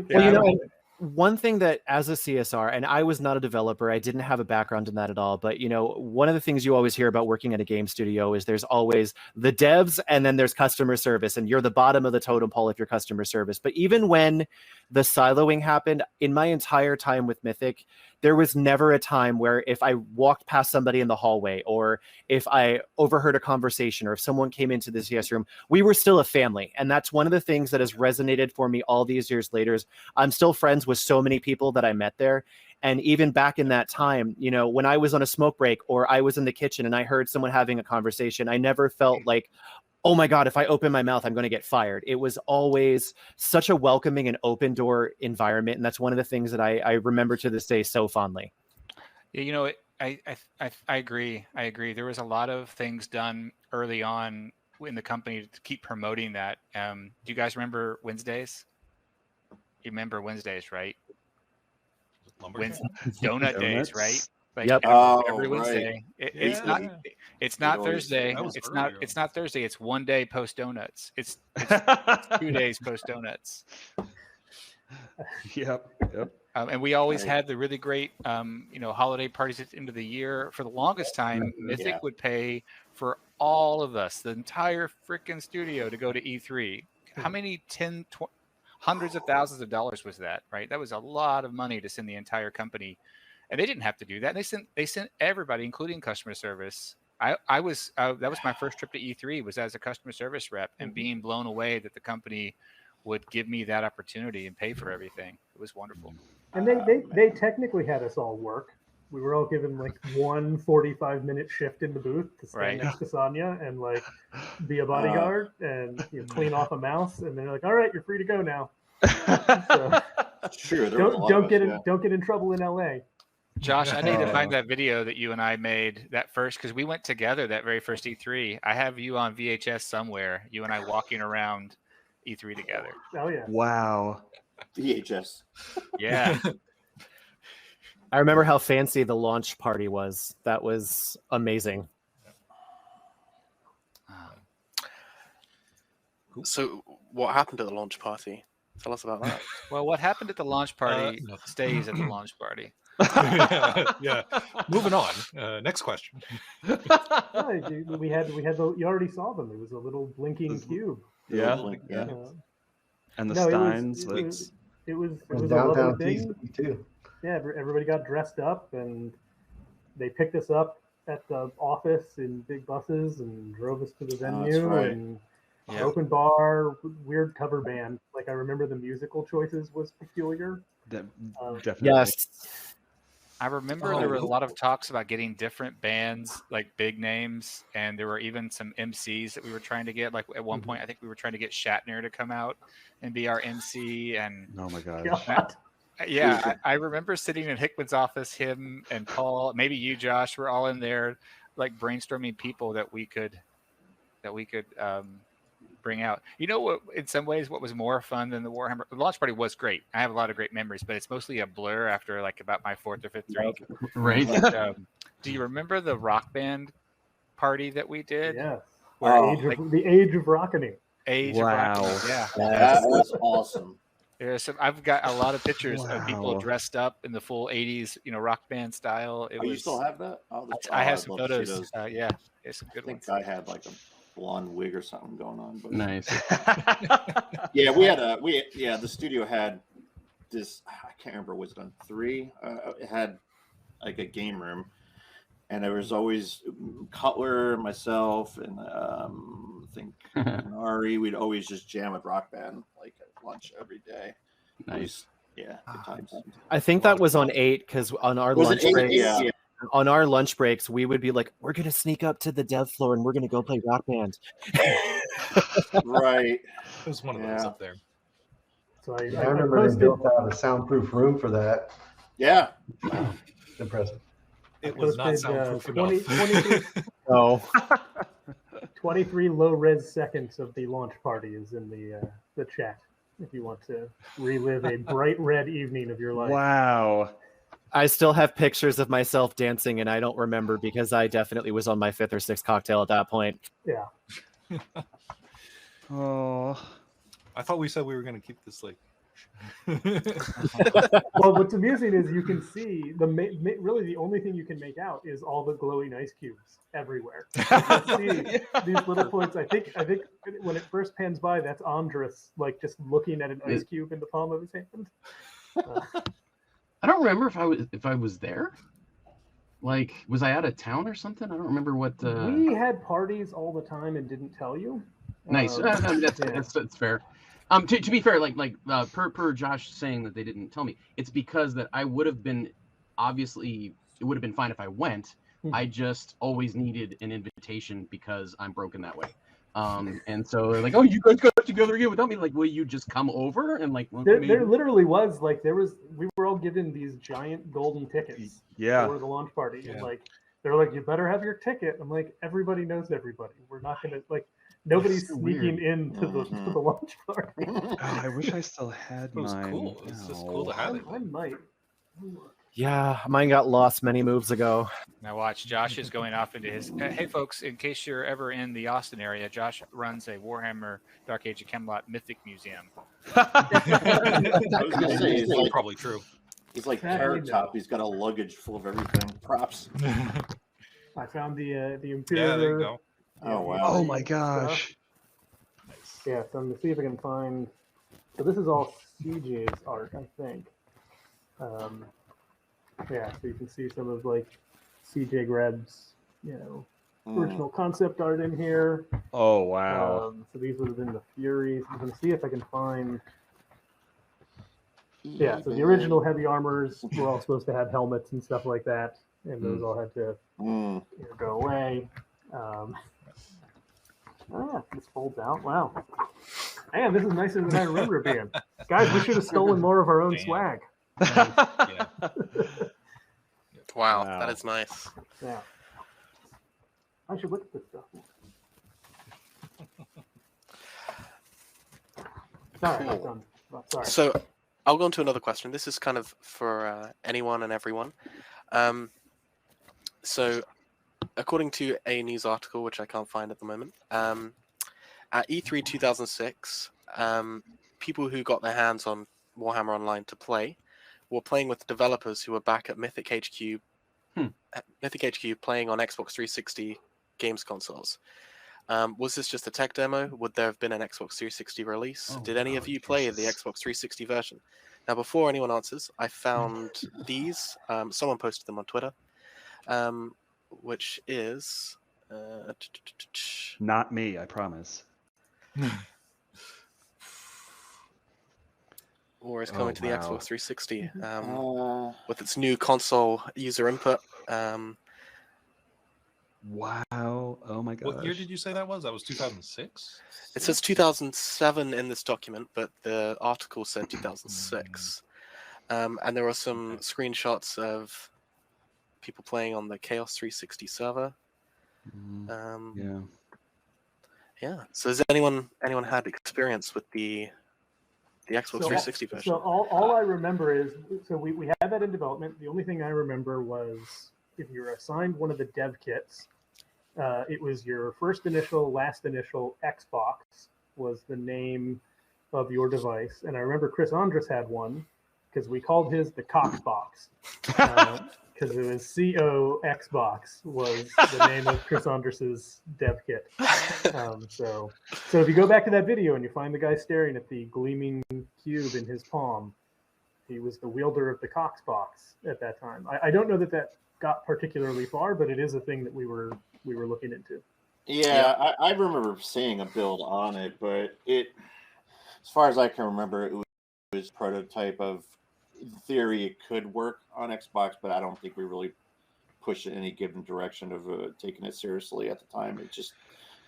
Yeah. Well, one thing that as a CSR, and I was not a developer, I didn't have a background in that at all, but one of the things you always hear about working at a game studio is there's always the devs and then there's customer service, and you're the bottom of the totem pole if you're customer service. But even when the siloing happened, in my entire time with Mythic, there was never a time where if I walked past somebody in the hallway, or if I overheard a conversation, or if someone came into the CS room, we were still a family. And that's one of the things that has resonated for me all these years later. Is I'm still friends with so many people that I met there. And even back in that time, when I was on a smoke break or I was in the kitchen and I heard someone having a conversation, I never felt like, oh my God, if I open my mouth, I'm going to get fired. It was always such a welcoming and open door environment. And that's one of the things that I remember to this day so fondly. Yeah, I agree. There was a lot of things done early on in the company to keep promoting that. Do you guys remember Wednesdays? You remember Wednesdays, right? Donut days, right? Like every Wednesday. Right. It's not Thursday. It's not Thursday. It's one day post donuts. It's 2 days post donuts. Yep. And we always had the really great, holiday parties at the end of the year. For the longest time, Mythic would pay for all of us, the entire freaking studio, to go to E3. How many hundreds of thousands of dollars was that, right? That was a lot of money to send the entire company. And they didn't have to do that. They sent everybody, including customer service. I was that was my first trip to E3 was as a customer service rep, and being blown away that the company would give me that opportunity and pay for everything. It was wonderful. And they technically had us all work. We were all given like one 45-minute shift in the booth to stand next to Sonya and like be a bodyguard and clean off a mouse, and then they're like, "All right, you're free to go now." So, sure, don't get in trouble in LA. Josh, I need to find that video that you and I made that first, because we went together that very first E3. I have you on VHS somewhere. You and I walking around E3 together. Oh yeah! Wow. VHS. Yeah. I remember how fancy the launch party was. That was amazing. So, what happened at the launch party? Tell us about that. Well, what happened at the launch party stays at the launch party. Yeah. Moving on. Next question. We had you already saw them. It was a little blinking cube. Yeah. And the Steins. It was downtown a thing too. Yeah, everybody got dressed up, and they picked us up at the office in big buses and drove us to the venue. And open bar, weird cover band. Like I remember the musical choices was peculiar. Definitely. Yes. I remember there were a lot of talks about getting different bands, like big names, and there were even some MCs that we were trying to get. Like at one point, I think we were trying to get Shatner to come out and be our MC. And oh my gosh. God. Yeah, I remember sitting in Hickman's office, him and Paul, maybe you, Josh, were all in there, like brainstorming people that we could bring out. You know what? In some ways, what was more fun than the Warhammer launch party was great. I have a lot of great memories, but it's mostly a blur after like about my 4th or 5th drink. Right. But, do you remember the rock band party that we did? Yeah. The age of rocketing. Age of rocketing. Yeah. That was awesome. I've got a lot of pictures of people dressed up in the full 80s, rock band style. You still have that? I have some photos. Yeah, it's some good ones. I had like a blonde wig or something going on. But... Nice. Yeah, the studio had this. I can't remember. Was it on 3? It had like a game room, and there was always Cutler, myself, and I think Ari. We'd always just jam at Rock Band like at lunch every day. Nice. Good times. I think that was on 8 because on our lunch breaks. Yeah. On our lunch breaks, we would be like, "We're gonna sneak up to the dev floor and we're gonna go play Rock Band." Right. It was one of those up there. So I remember they built out a soundproof room for that. Yeah. Wow. Impressive. It was not soundproof enough. 23 low-res seconds of the launch party is in the chat if you want to relive a bright red evening of your life. Wow. I still have pictures of myself dancing, and I don't remember because I definitely was on my 5th or 6th cocktail at that point. Yeah. Oh. I thought we said we were going to keep this like. Well, what's amusing is you can see really the only thing you can make out is all the glowing ice cubes everywhere. You can see these little points. I think when it first pans by, that's Andres like just looking at an ice cube in the palm of his hand. I don't remember if I was there. Like, was I out of town or something? I don't remember what. We had parties all the time and didn't tell you. Nice. That's fair. To be fair, per Josh saying that they didn't tell me, it's because that I would have been, obviously, it would have been fine if I went. I just always needed an invitation because I'm broken that way. And so like, oh, you guys got together again without me. Like, will you just come over and like? There literally was like we were all given these giant golden tickets. For the launch party, and like they're like, you better have your ticket. I'm like, everybody knows everybody. We're not gonna like. Nobody's sneaking into the launch party. Oh, I wish I still had mine. It was cool. It's just cool to have it. I might. Yeah, mine got lost many moves ago. Now watch, Josh is going off into his. Hey, folks! In case you're ever in the Austin area, Josh runs a Warhammer Dark Age of Camelot Mythic Museum. I was gonna say, it's probably true. He's like Carrot Top. He's got a luggage full of everything. Props. I found the Imperial. Yeah, there you go. Oh wow! Oh my gosh! Yeah, so I'm gonna see if I can find. So this is all CJ's art, I think. Yeah, so you can see some of like CJ Greb's, original concept art in here. Oh wow! So these would have been the Furies. I'm going to see if I can find. Yeah, so the original heavy armors were all supposed to have helmets and stuff like that, and those all had to go away. Oh yeah, this folds out. Wow. Man, this is nicer than I remember it being. Guys, we should have stolen more of our own swag. Yeah. Wow, that is nice. Yeah. I should look at this stuff. Sorry, Cool. done. Oh, sorry. So I'll go on to another question. This is kind of for anyone and everyone. So according to a news article, which I can't find at the moment, at E3 2006, people who got their hands on Warhammer Online to play were playing with developers who were back at Mythic HQ, playing on Xbox 360 games consoles. Was this just a tech demo? Would there have been an Xbox 360 release? Did any of you play the Xbox 360 version? Now, before anyone answers, I found these. Someone posted them on Twitter, which is Not me, I promise. or is coming to the Xbox 360 with its new console user input. Wow! Oh my gosh! What year did you say that was? That was 2006. It says 2007 in this document, but the article said 2006. And there are some screenshots of people playing on the Chaos 360 server. Yeah. Yeah. So has anyone had experience with the Xbox 360 version? So all I remember is, so we had that in development. The only thing I remember was if you're assigned one of the dev kits, it was your first initial, last initial. Xbox was the name of your device. And I remember Chris Andres had one because we called his the Coxbox. Because it was CO Xbox was the name of Chris Andres's dev kit. So if you go back to that video and you find the guy staring at the gleaming cube in his palm, he was the wielder of the Coxbox at that time. I don't know that got particularly far, but it is a thing that we were looking into. Yeah, I remember seeing a build on it, but as far as I can remember, it was a prototype of. In theory, it could work on Xbox, but I don't think we really pushed it in any given direction of taking it seriously at the time. It just,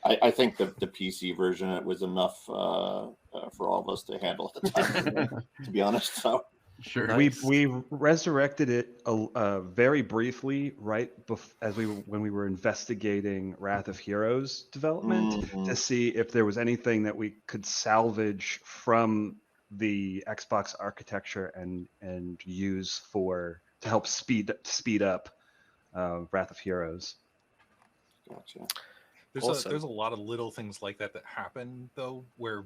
I think the PC version it was enough for all of us to handle at the time. To be honest, so sure. Nice. We resurrected it very briefly when we were investigating Wrath of Heroes development to see if there was anything that we could salvage from the Xbox architecture and use to help speed up Wrath of Heroes. Gotcha. There's a lot of little things like that happen though, where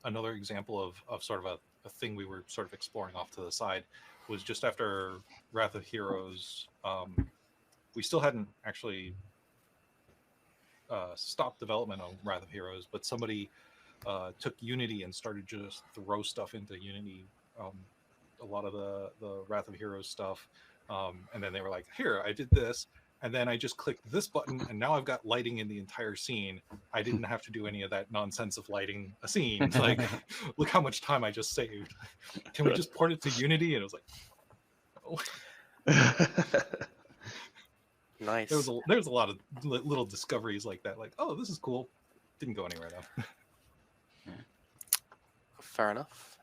another example of sort of a thing we were sort of exploring off to the side was just after Wrath of Heroes. We still hadn't actually stopped development on Wrath of Heroes, but somebody took Unity and started just throw stuff into Unity, a lot of the Wrath of Heroes stuff, and then they were like, here, I did this, and then I just clicked this button, and now I've got lighting in the entire scene. I didn't have to do any of that nonsense of lighting a scene. It's like, look how much time I just saved. Can we just port it to Unity? And it was like, oh. Nice. There's a lot of little discoveries like that, like, oh, this is cool. Didn't go anywhere though. Fair enough.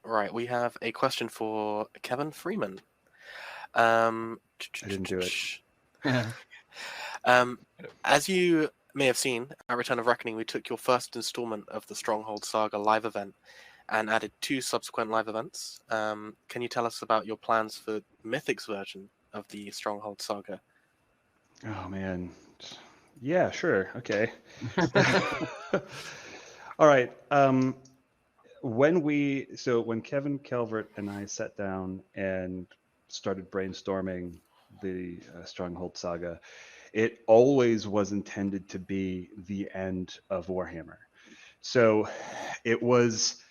Right, we have a question for Kevin Freeman. I didn't do it. As you may have seen, at Return of Reckoning, we took your first installment of the Stronghold Saga live event and added 2 subsequent live events. Can you tell us about your plans for Mythic's version of the Stronghold Saga? Oh man. Yeah, sure. Okay. All right. When Kevin Calvert and I sat down and started brainstorming the Stronghold Saga, it always was intended to be the end of Warhammer. So it was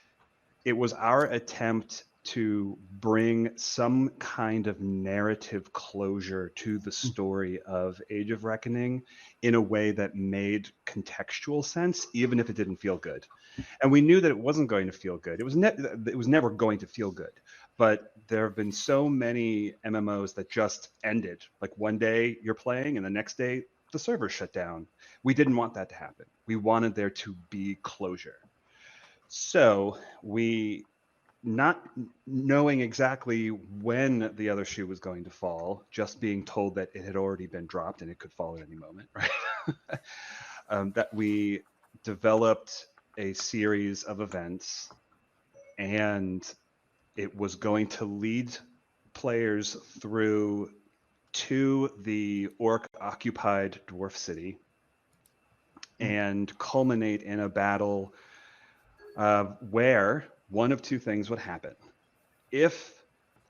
our attempt to bring some kind of narrative closure to the story of Age of Reckoning in a way that made contextual sense, even if it didn't feel good. And we knew that it wasn't going to feel good. It was never going to feel good. But there have been so many MMOs that just ended. Like one day you're playing and the next day the server shut down. We didn't want that to happen. We wanted there to be closure. So we, not knowing exactly when the other shoe was going to fall, just being told that it had already been dropped and it could fall at any moment, right? That we developed a series of events, and it was going to lead players through to the orc-occupied dwarf city and culminate in a battle where one of two things would happen. If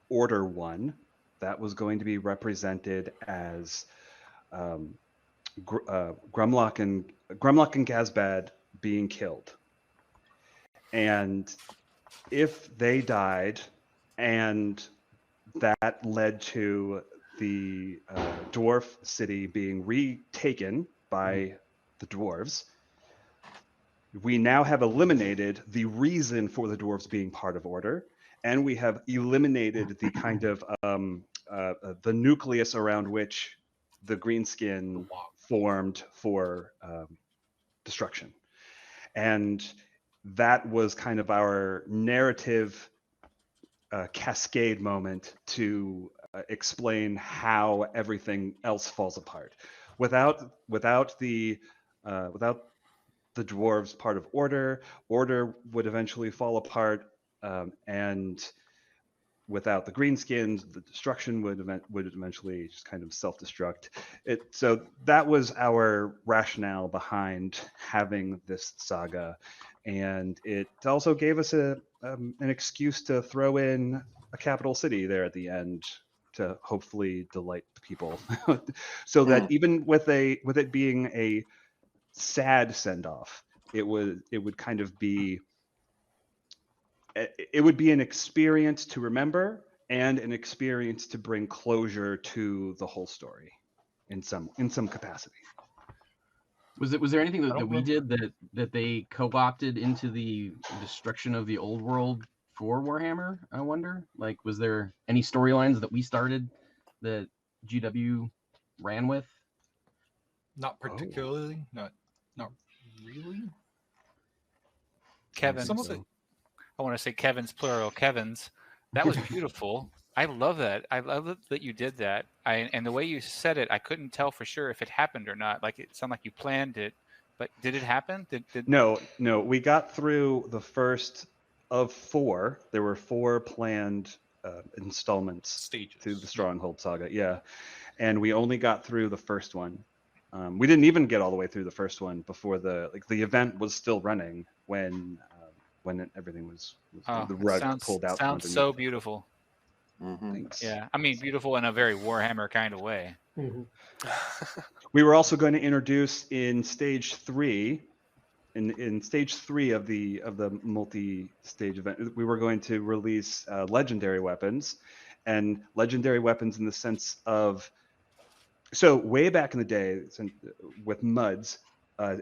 Order won, that was going to be represented as Grumlock and Gazbad being killed. And if they died, and that led to the dwarf city being retaken by the dwarves, we now have eliminated the reason for the dwarves being part of Order, and we have eliminated the kind of the nucleus around which the Greenskin formed for destruction. And that was kind of our narrative cascade moment to explain how everything else falls apart. Without the dwarves part of Order would eventually fall apart, and without the Greenskins, the destruction would eventually just kind of self-destruct. So that was our rationale behind having this saga, and it also gave us an excuse to throw in a capital city there at the end to hopefully delight the people, so that even with it being a sad send-off, it would kind of be, it would be an experience to remember and an experience to bring closure to the whole story in some capacity. Was there anything that we did that they co-opted into the destruction of the old world for Warhammer? I wonder. Like, was there any storylines that we started that GW ran with? Not particularly. Not really. Kevin. I want to say Kevin's plural. Kevin's. That was beautiful. I love that. I love that you did that. And the way you said it, I couldn't tell for sure if it happened or not. Like, it sounded like you planned it, but did it happen? No. We got through the first of 4. There were 4 planned installments through the Stronghold saga. Yeah, and we only got through the first one. We didn't even get all the way through the first one before the event was still running when everything was the rug pulled out. Sounds so beautiful. Thanks. Yeah, I mean, beautiful in a very Warhammer kind of way. We were also going to introduce in stage 3, in stage 3 of the multi-stage event, we were going to release legendary weapons, and legendary weapons in the sense of, so way back in the day with MUDs,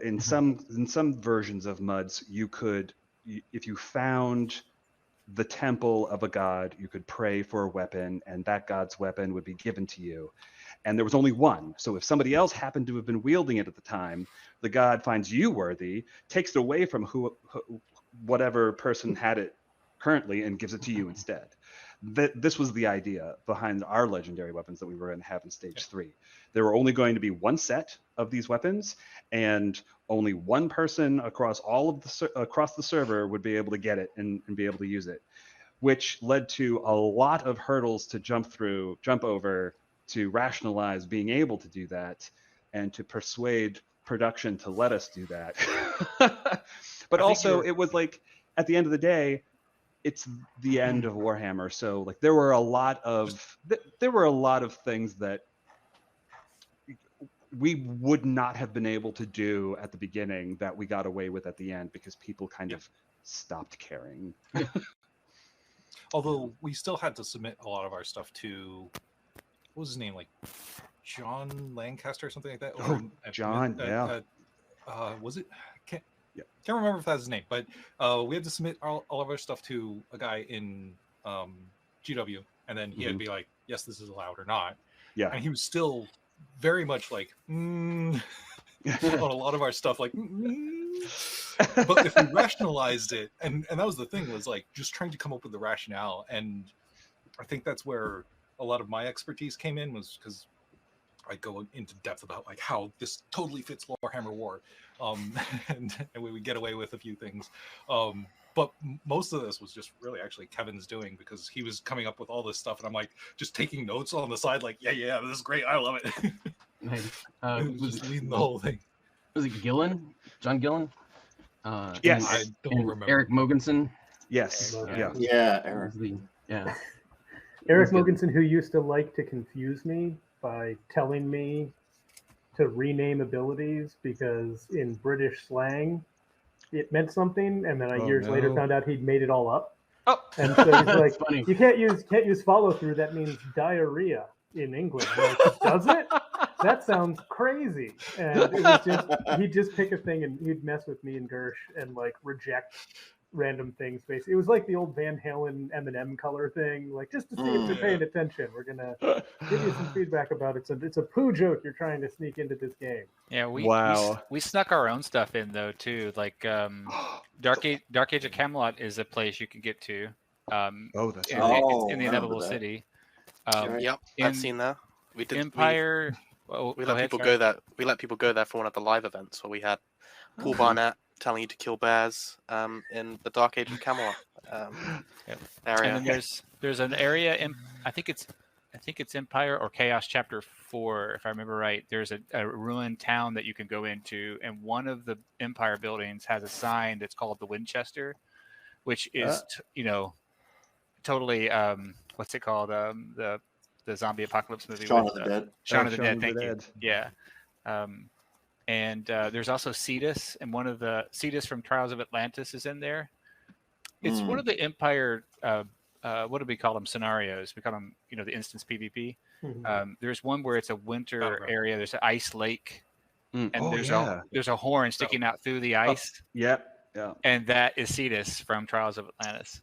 in some versions of MUDs, you could, if you found the temple of a god, you could pray for a weapon, and that god's weapon would be given to you. And there was only one. So if somebody else happened to have been wielding it at the time, the god finds you worthy, takes it away from whatever person had it currently, and gives it to you instead. This was the idea behind our legendary weapons that we were going to have in stage 3. There were only going to be one set of these weapons, and only one person across across the server would be able to get it and be able to use it, which led to a lot of hurdles to jump over to rationalize being able to do that, and to persuade production to let us do that. But also, it was like, at the end of the day, it's the end of Warhammer, so like there were a lot of things that we would not have been able to do at the beginning that we got away with at the end because people kind of stopped caring. although we still had to submit a lot of our stuff to, what was his name, like John Lancaster or something like that. John, yeah. Was it? Can't remember if that's his name, but we had to submit all of our stuff to a guy in GW, and then he had to be like, yes, this is allowed or not. Yeah. And he was still very much like, on a lot of our stuff, like, but if we rationalized it, and that was the thing, was like just trying to come up with the rationale. And I think that's where a lot of my expertise came in, was because I go into depth about like how this totally fits Warhammer War, and we would get away with a few things. But most of this was just really actually Kevin's doing, because he was coming up with all this stuff, and I'm like just taking notes on the side, like, yeah, this is great, I love it. Was just leading the whole thing. Was it Gillen? John Gillen? Yes. I don't remember. Eric Mogensen? Yes. Yeah, Eric. Yeah. Eric Mogensen, who used to like to confuse me by telling me to rename abilities because in British slang it meant something, and then I years later found out he'd made it all up. Oh, and so he's like, funny. "You can't use follow through. That means diarrhea in England." I'm like, does it? That sounds crazy. And it was just, he'd just pick a thing and he'd mess with me and Gersh and like reject random things. Basically, it was like the old Van Halen M&M color thing. Like, just to see if you're paying attention, we're gonna give you some feedback about it. So it's a poo joke you're trying to sneak into this game. Yeah, we snuck our own stuff in though too. Like Dark Age of Camelot is a place you can get to. That's it's in the Inevitable City. Yep, I've seen that. We did Empire. We let people go there. We let people go there for one of the live events where we had Paul Barnett telling you to kill bears in the Dark Age of Camelot area. And then there's an area in I think it's Empire or Chaos Chapter 4, if I remember right. There's a ruined town that you can go into, and one of the Empire buildings has a sign that's called the Winchester, which is totally what's it called, the zombie apocalypse movie. Shaun of the Dead. Shaun of the Dead, thank you. Yeah. And there's also Cetus, and one of the Cetus from Trials of Atlantis is in there. It's one of the Empire, what do we call them, scenarios? We call them, the instance PvP. There's one where it's a winter area. There's an ice lake, and there's a horn sticking out through the ice. Yeah. And that is Cetus from Trials of Atlantis.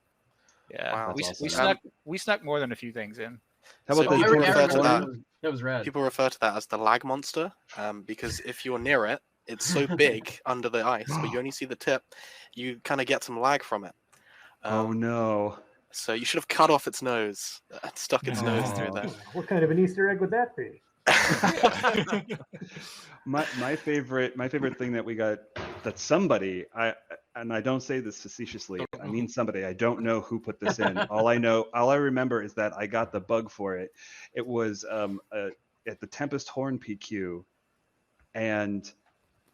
Yeah, wow, we snuck more than a few things in. How about people refer to that? That was rad. People refer to that as the lag monster, because if you're near it, it's so big under the ice, but you only see the tip. You kind of get some lag from it. Oh no! So you should have cut off its nose, stuck its nose through there. What kind of an Easter egg would that be? my favorite thing that we got, that somebody, and I don't say this facetiously, I mean somebody, I don't know who put this in. All I remember is that I got the bug for it. It was at the Tempest Horn PQ, and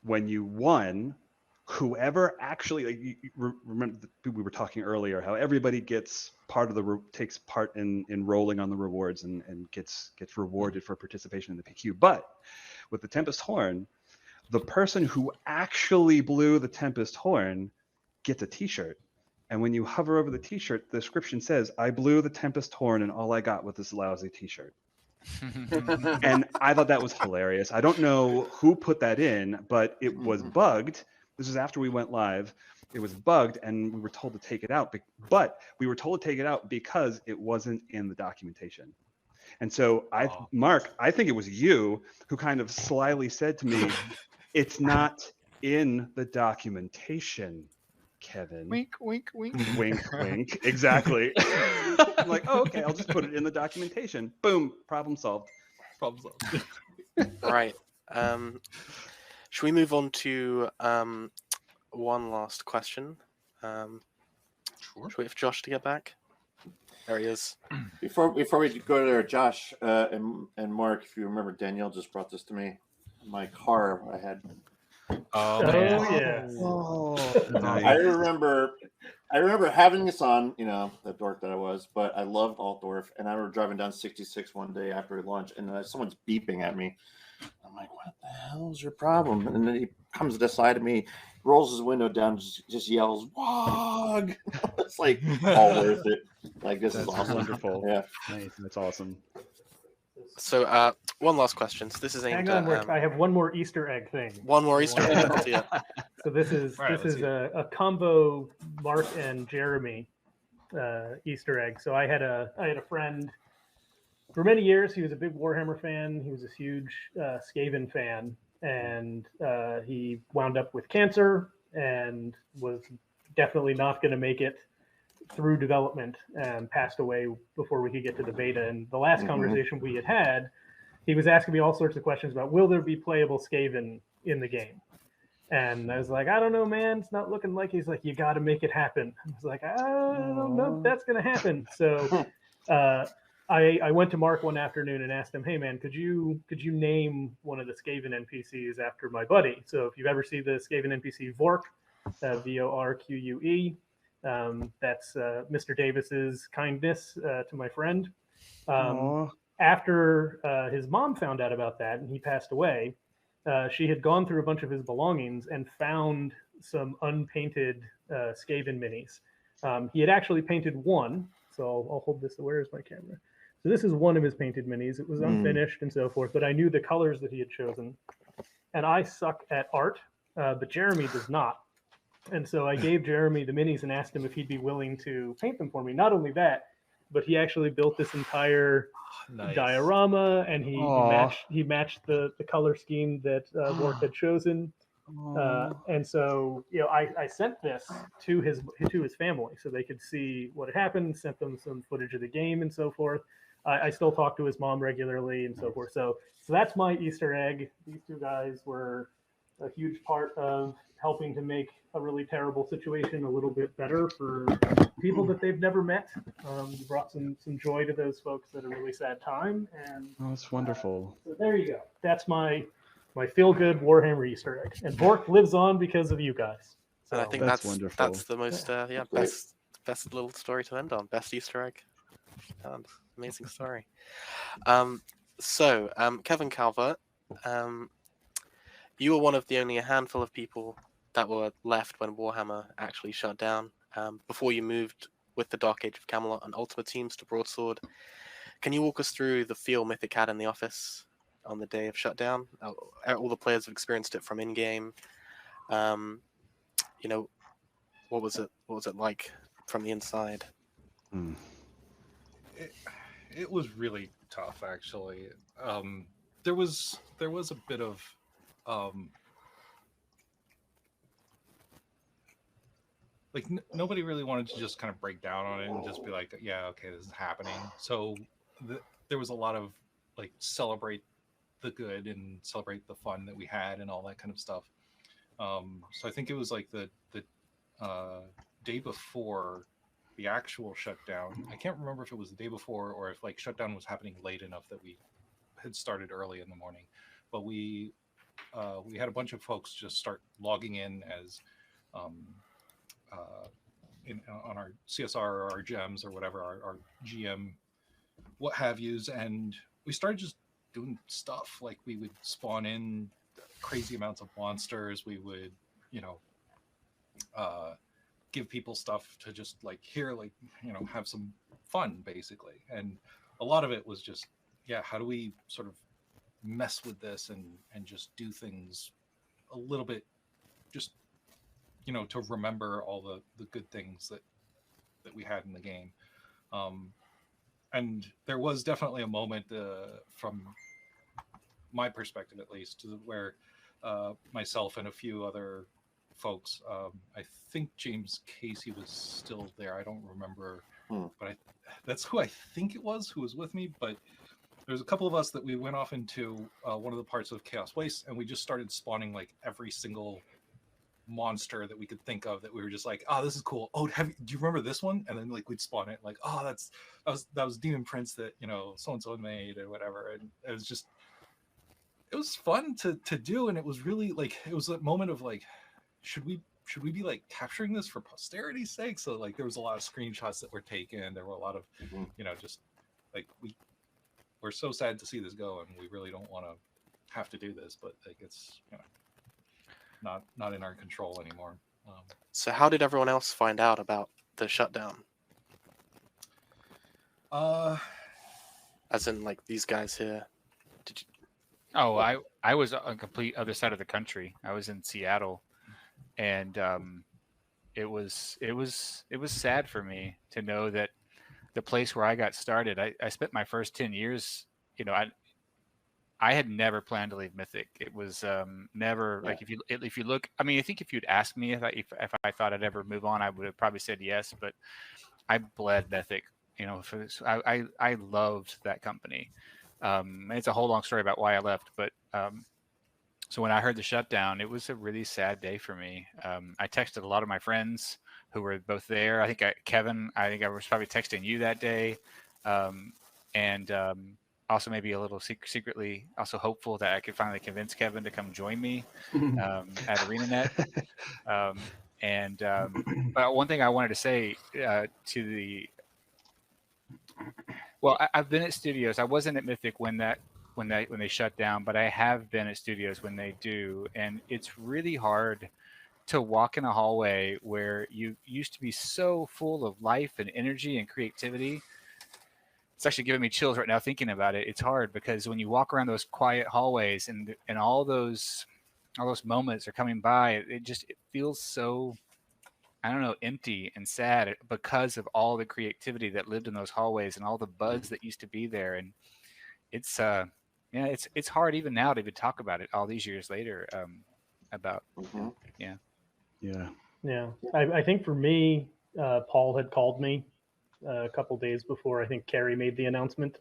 when you won, whoever actually, like, you remember we were talking earlier how everybody gets takes part in rolling on the rewards and gets rewarded for participation in the PQ. But with the Tempest Horn, the person who actually blew the Tempest Horn gets a t-shirt. And when you hover over the t-shirt, the description says, "I blew the Tempest Horn and all I got was this lousy t-shirt." And I thought that was hilarious. I don't know who put that in, but it was bugged. This is after we went live. It was bugged, and we were told to take it out. But we were told to take it out because it wasn't in the documentation. And so, Mark, I think it was you who kind of slyly said to me, "It's not in the documentation, Kevin." Wink, wink, wink. Wink, wink. Exactly. I'm like, oh, okay, I'll just put it in the documentation. Boom, problem solved. Problem solved. Right. Should we move on to one last question? Sure. Should we wait for Josh to get back? There he is. Before we go there, Josh and Mark, if you remember, Danielle just brought this to me. My car, I had. Oh, yes. Nice. I remember having this on, the dork that I was, but I loved Altdorf, and I were driving down 66 one day after lunch, and someone's beeping at me. I'm like, what the hell is your problem? And then he comes to the side of me, rolls his window down, just yells "Wog!" It's like all worth it. Like this is awesome. Wonderful. Yeah, Nice. That's awesome. So, one last question. So this is aimed Hang on, at, I have one more Easter egg thing. one more Easter egg. Yeah. So this is Right, let's hear a combo Mark and Jeremy Easter egg. So I had a friend for many years. He was a big Warhammer fan. He was a huge Skaven fan, and he wound up with cancer and was definitely not going to make it through development and passed away before we could get to the beta. And the last conversation we had, he was asking me all sorts of questions about, will there be playable Skaven in the game? And I was like, I don't know, man. It's not looking like. He's like, you got to make it happen. I was like, I don't know if that's going to happen. So I went to Mark one afternoon and asked him, hey, man, could you name one of the Skaven NPCs after my buddy? So if you've ever seen the Skaven NPC Vork, Vorque, that's Mr. Davis's kindness to my friend. After his mom found out about that and he passed away, she had gone through a bunch of his belongings and found some unpainted Skaven minis. He had actually painted one, so I'll hold this. Where is my camera? So this is one of his painted minis. It was unfinished and so forth, but I knew the colors that he had chosen. And I suck at art, but Jeremy does not. And so I gave Jeremy the minis and asked him if he'd be willing to paint them for me. Not only that, but he actually built this entire diorama, and he matched the color scheme that Wark had chosen. And so, you know, I sent this to his family so they could see what had happened, sent them some footage of the game and so forth. I still talk to his mom regularly and so forth. So that's my Easter egg. These two guys were a huge part of helping to make a really terrible situation a little bit better for people that they've never met. You brought some joy to those folks at a really sad time. And that's wonderful. So there you go. That's my feel-good Warhammer Easter egg. And Vork lives on because of you guys. So, And I think that's that's wonderful. That's the most best little story to end on. Best Easter egg. Amazing story. Kevin Calvert, you were one of the only handful of people that were left when Warhammer actually shut down. Before you moved with the Dark Age of Camelot and Ultimate Teams to Broadsword, can you walk us through the feel Mythic had in the office on the day of shutdown? All the players have experienced it from in-game. You know, what was it like from the inside? It was really tough, actually. There was a bit of nobody really wanted to just kind of break down on it and just be like, yeah, okay, this is happening. So there was a lot of like celebrate the good and celebrate the fun that we had and all that kind of stuff. So I think it was like the day before the actual shutdown. I can't remember if it was the day before or if like shutdown was happening late enough that we had started early in the morning. But we had a bunch of folks just start logging in as on our CSR or our gems or whatever, our GM, what have yous, and we started just doing stuff. Like we would spawn in crazy amounts of monsters. We would, give people stuff to just like have some fun basically. And a lot of it was just, how do we sort of mess with this and just do things a little bit, just to remember all the good things that we had in the game. And there was definitely a moment from my perspective, at least, where myself and a few other folks, I think James Casey was still there. I don't remember, but that's who I think it was who was with me. But there's a couple of us that we went off into one of the parts of Chaos Waste, and we just started spawning like every single monster that we could think of that we were just like, oh, this is cool. Oh, do you remember this one? And then like we'd spawn it like, oh, that was Demon Prince that so and so made or whatever. And it was fun to do, and it was really like it was a moment of like, should we be like capturing this for posterity's sake? So like there was a lot of screenshots that were taken. There were a lot of just like we're so sad to see this go, and we really don't want to have to do this, but like it's not in our control anymore. So how did everyone else find out about the shutdown? As in, like, these guys here. Did you? Oh, I was on complete other side of the country. I was in Seattle, and it was sad for me to know that the place where I got started. I spent my first 10 years. I had never planned to leave Mythic. It was never like if you look. I mean, I think if you'd asked me if I thought I'd ever move on, I would have probably said yes. But I bled Mythic. I loved that company. It's a whole long story about why I left, but so when I heard the shutdown, it was a really sad day for me. I texted a lot of my friends who were both there. Kevin, I think I was probably texting you that day, and also maybe a little secretly also hopeful that I could finally convince Kevin to come join me at ArenaNet. But one thing I wanted to say I've been at studios. I wasn't at Mythic when they shut down, but I have been at studios when they do, and it's really hard to walk in a hallway where you used to be so full of life and energy and creativity. It's actually giving me chills right now thinking about it. It's hard because when you walk around those quiet hallways and all those moments are coming by, it feels so, I don't know, empty and sad because of all the creativity that lived in those hallways and all the buzz that used to be there. And it's it's hard even now to even talk about it all these years later. I think for me, Paul had called me a couple days before I think Carrie made the announcement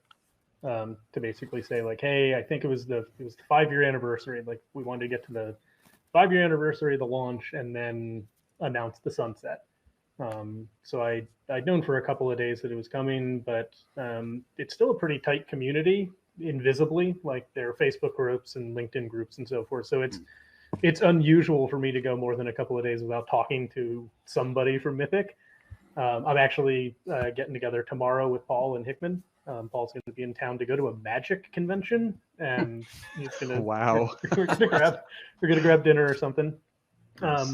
to basically say like, hey, I think it was the 5-year anniversary. Like we wanted to get to the 5-year anniversary of the launch and then announce the sunset. So I'd known for a couple of days that it was coming, but it's still a pretty tight community invisibly. Like there are Facebook groups and LinkedIn groups and so forth. So it's unusual for me to go more than a couple of days without talking to somebody from Mythic. I'm actually getting together tomorrow with Paul and Hickman. Paul's going to be in town to go to a magic convention, and he's going to. Wow. We're going to grab dinner or something. But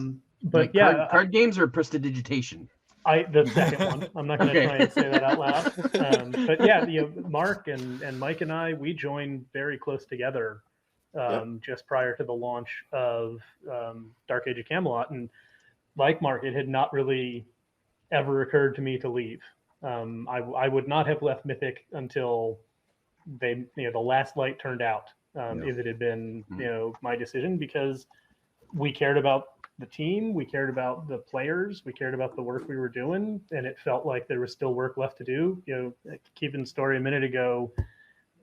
like card games or prestidigitation. The second one. I'm not going to try and say that out loud. But yeah, Mark and Mike and I, we joined very close together just prior to the launch of Dark Age of Camelot, and like Mark, it had not really ever occurred to me to leave. I would not have left Mythic until the last light turned out. If it had been my decision, because we cared about the team, we cared about the players, we cared about the work we were doing, and it felt like there was still work left to do. Keeping story a minute ago,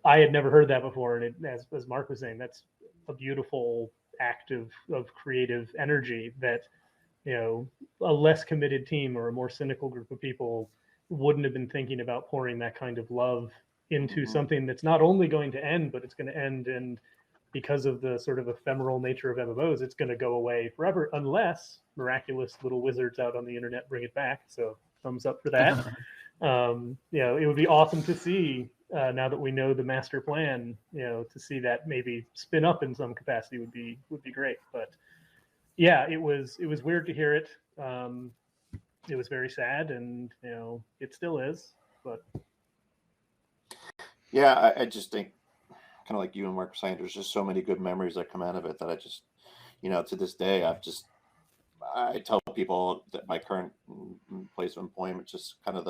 I had never heard that before, and as Mark was saying, that's a beautiful act of creative energy that a less committed team or a more cynical group of people wouldn't have been thinking about pouring that kind of love into something that's not only going to end, but it's going to end, and because of the sort of ephemeral nature of MMOs, it's going to go away forever unless miraculous little wizards out on the internet bring it back. So thumbs up for that. It would be awesome to see now that we know the master plan. To see that maybe spin up in some capacity would be great. But yeah, it was weird to hear it. It was very sad, and it still is. But yeah, I just think, kind of like you and Mark were saying, there's just so many good memories that come out of it that I just, to this day, I tell people that my current place of employment, just kind of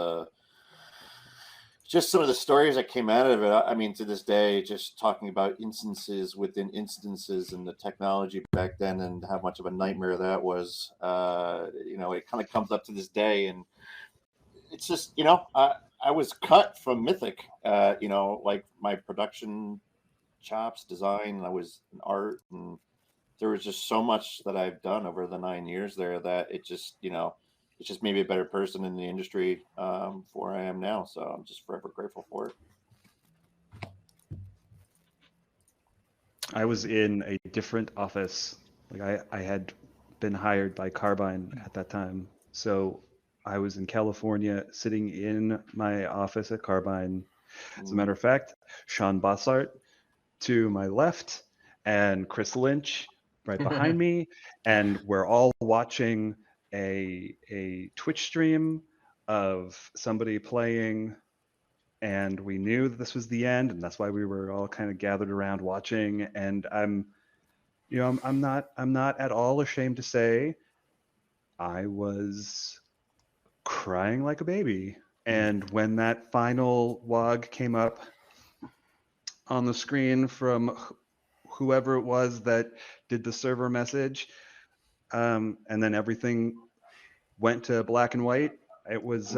some of the stories that came out of it. I mean, to this day, just talking about instances within instances and the technology back then and how much of a nightmare that was, it kind of comes up to this day. And it's just, I was cut from Mythic, like my production chops, design, I was in art, and there was just so much that I've done over the 9 years there that it just, it's just made me a better person in the industry for where I am now. So I'm just forever grateful for it. I was in a different office. Like I had been hired by Carbine at that time. So I was in California sitting in my office at Carbine. As a matter of fact, Sean Bossart to my left and Chris Lynch right behind me, and we're all watching a Twitch stream of somebody playing, and we knew that this was the end, and that's why we were all kind of gathered around watching. And I'm not at all ashamed to say I was crying like a baby. And when that final log came up on the screen from whoever it was that did the server message, and then everything went to black and white, it was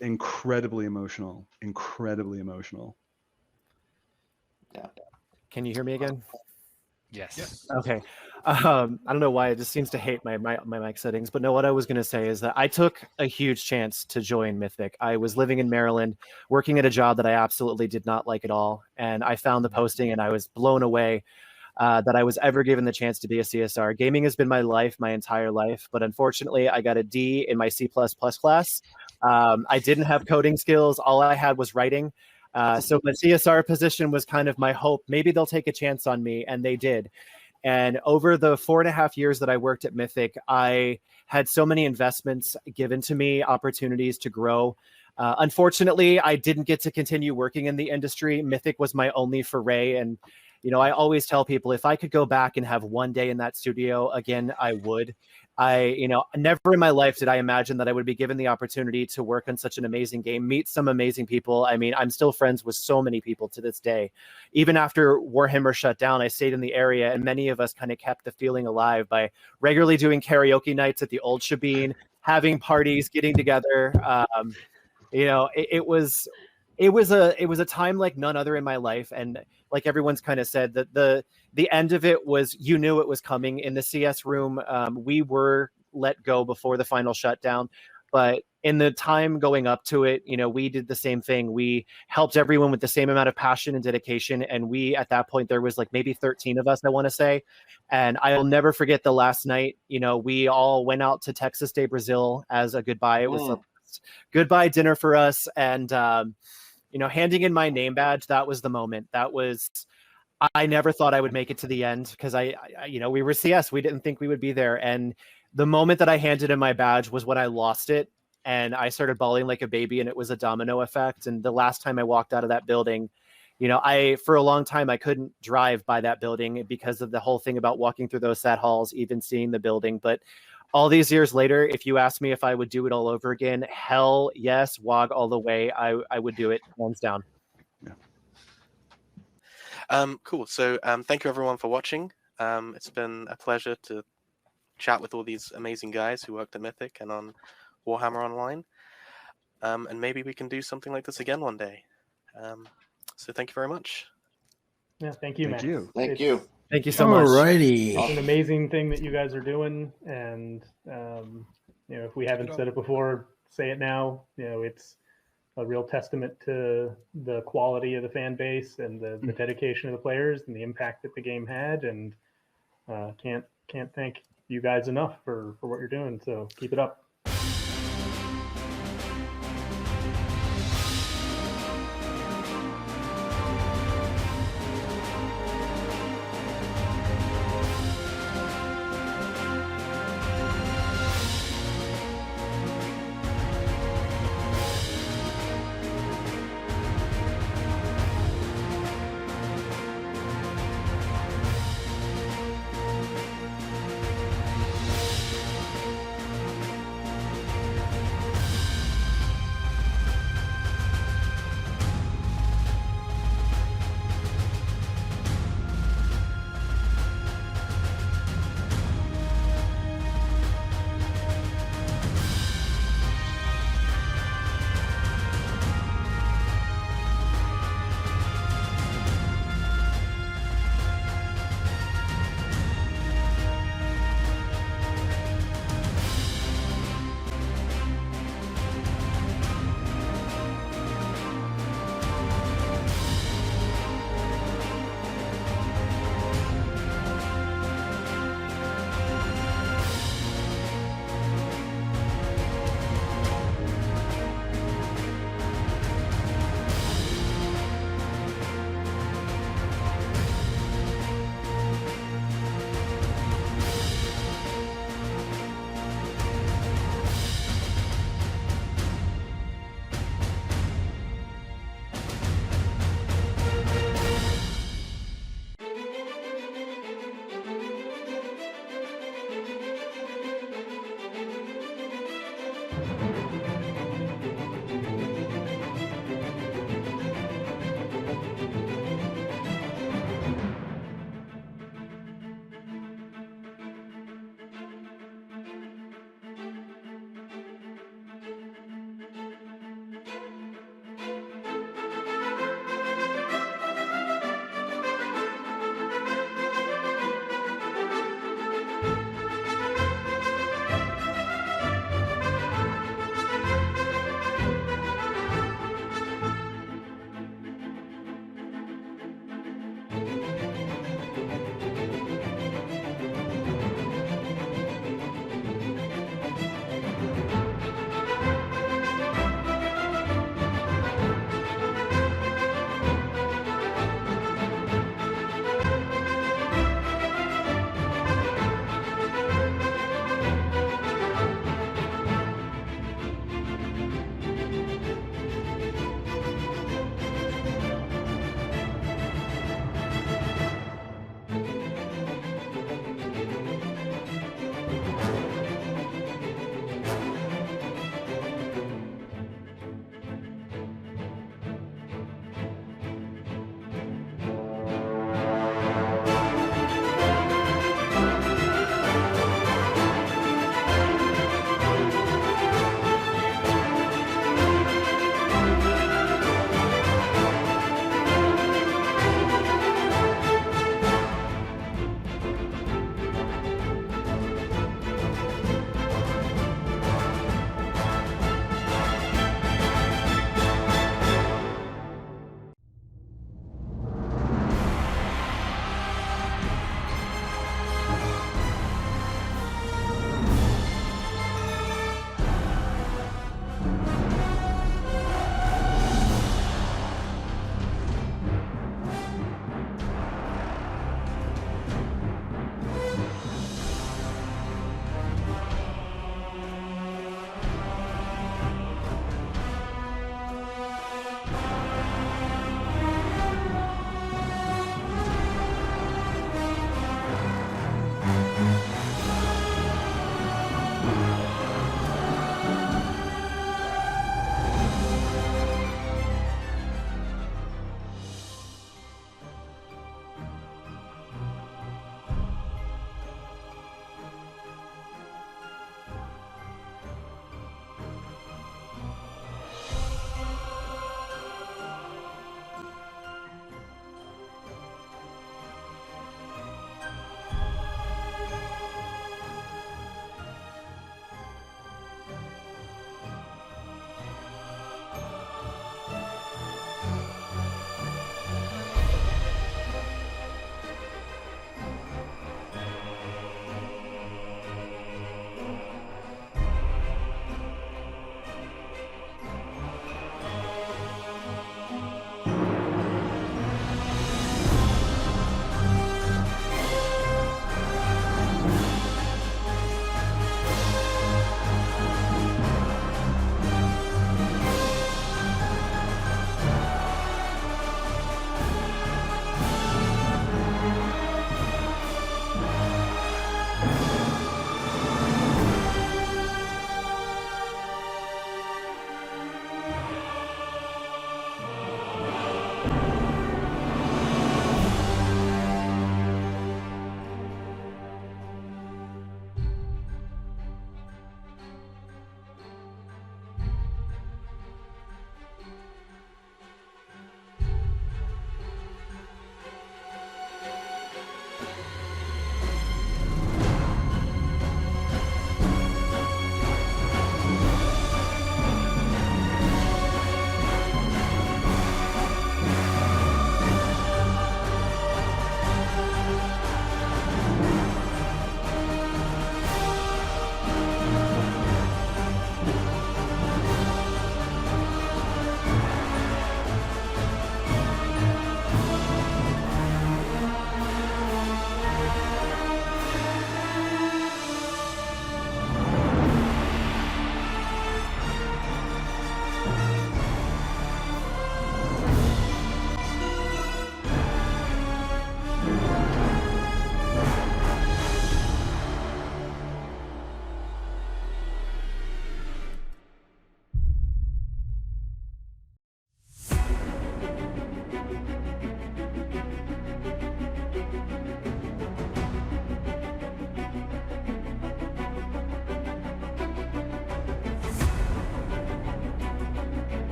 incredibly emotional. Yeah. Can you hear me again? Yes. Okay. I don't know why it just seems to hate my mic settings, but no, what I was going to say is that I took a huge chance to join Mythic. I was living in Maryland, working at a job that I absolutely did not like at all, and I found the posting and I was blown away that I was ever given the chance to be a CSR. Gaming has been my life, my entire life, but unfortunately I got a D in my C++ class. I didn't have coding skills. All I had was writing. So my CSR position was kind of my hope. Maybe they'll take a chance on me, and they did. And over the 4.5 years that I worked at Mythic, I had so many investments given to me, opportunities to grow. Unfortunately, I didn't get to continue working in the industry. Mythic was my only foray. And, I always tell people if I could go back and have one day in that studio again, I would. Never in my life did I imagine that I would be given the opportunity to work on such an amazing game, meet some amazing people. I mean, I'm still friends with so many people to this day. Even after Warhammer shut down, I stayed in the area, and many of us kind of kept the feeling alive by regularly doing karaoke nights at the old Shabine, having parties, getting together. It was a time like none other in my life. And like everyone's kind of said, that the end of it was, you knew it was coming. In the CS room, we were let go before the final shutdown, but in the time going up to it, we did the same thing. We helped everyone with the same amount of passion and dedication. And we, at that point, there was like maybe 13 of us, I want to say. And I'll never forget the last night, we all went out to Texas de Brazil as a goodbye. It was a goodbye dinner for us. And, handing in my name badge, that was the moment. I never thought I would make it to the end, because we were CS. We didn't think we would be there. And the moment that I handed in my badge was when I lost it, and I started bawling like a baby, and it was a domino effect. And the last time I walked out of that building, for a long time, I couldn't drive by that building because of the whole thing about walking through those sad halls, even seeing the building. But all these years later, if you ask me if I would do it all over again, hell yes, WOG all the way. I would do it, hands down. Cool. So thank you everyone for watching. It's been a pleasure to chat with all these amazing guys who worked at Mythic and on Warhammer Online. And maybe we can do something like this again one day. So thank you very much. Yeah, thank you, Thank Max. you. Thank you. Thank you so much. Alrighty. It's an amazing thing that you guys are doing, and if we haven't said it before, say it now. It's a real testament to the quality of the fan base and the dedication of the players and the impact that the game had, and can't thank you guys enough for what you're doing. So keep it up.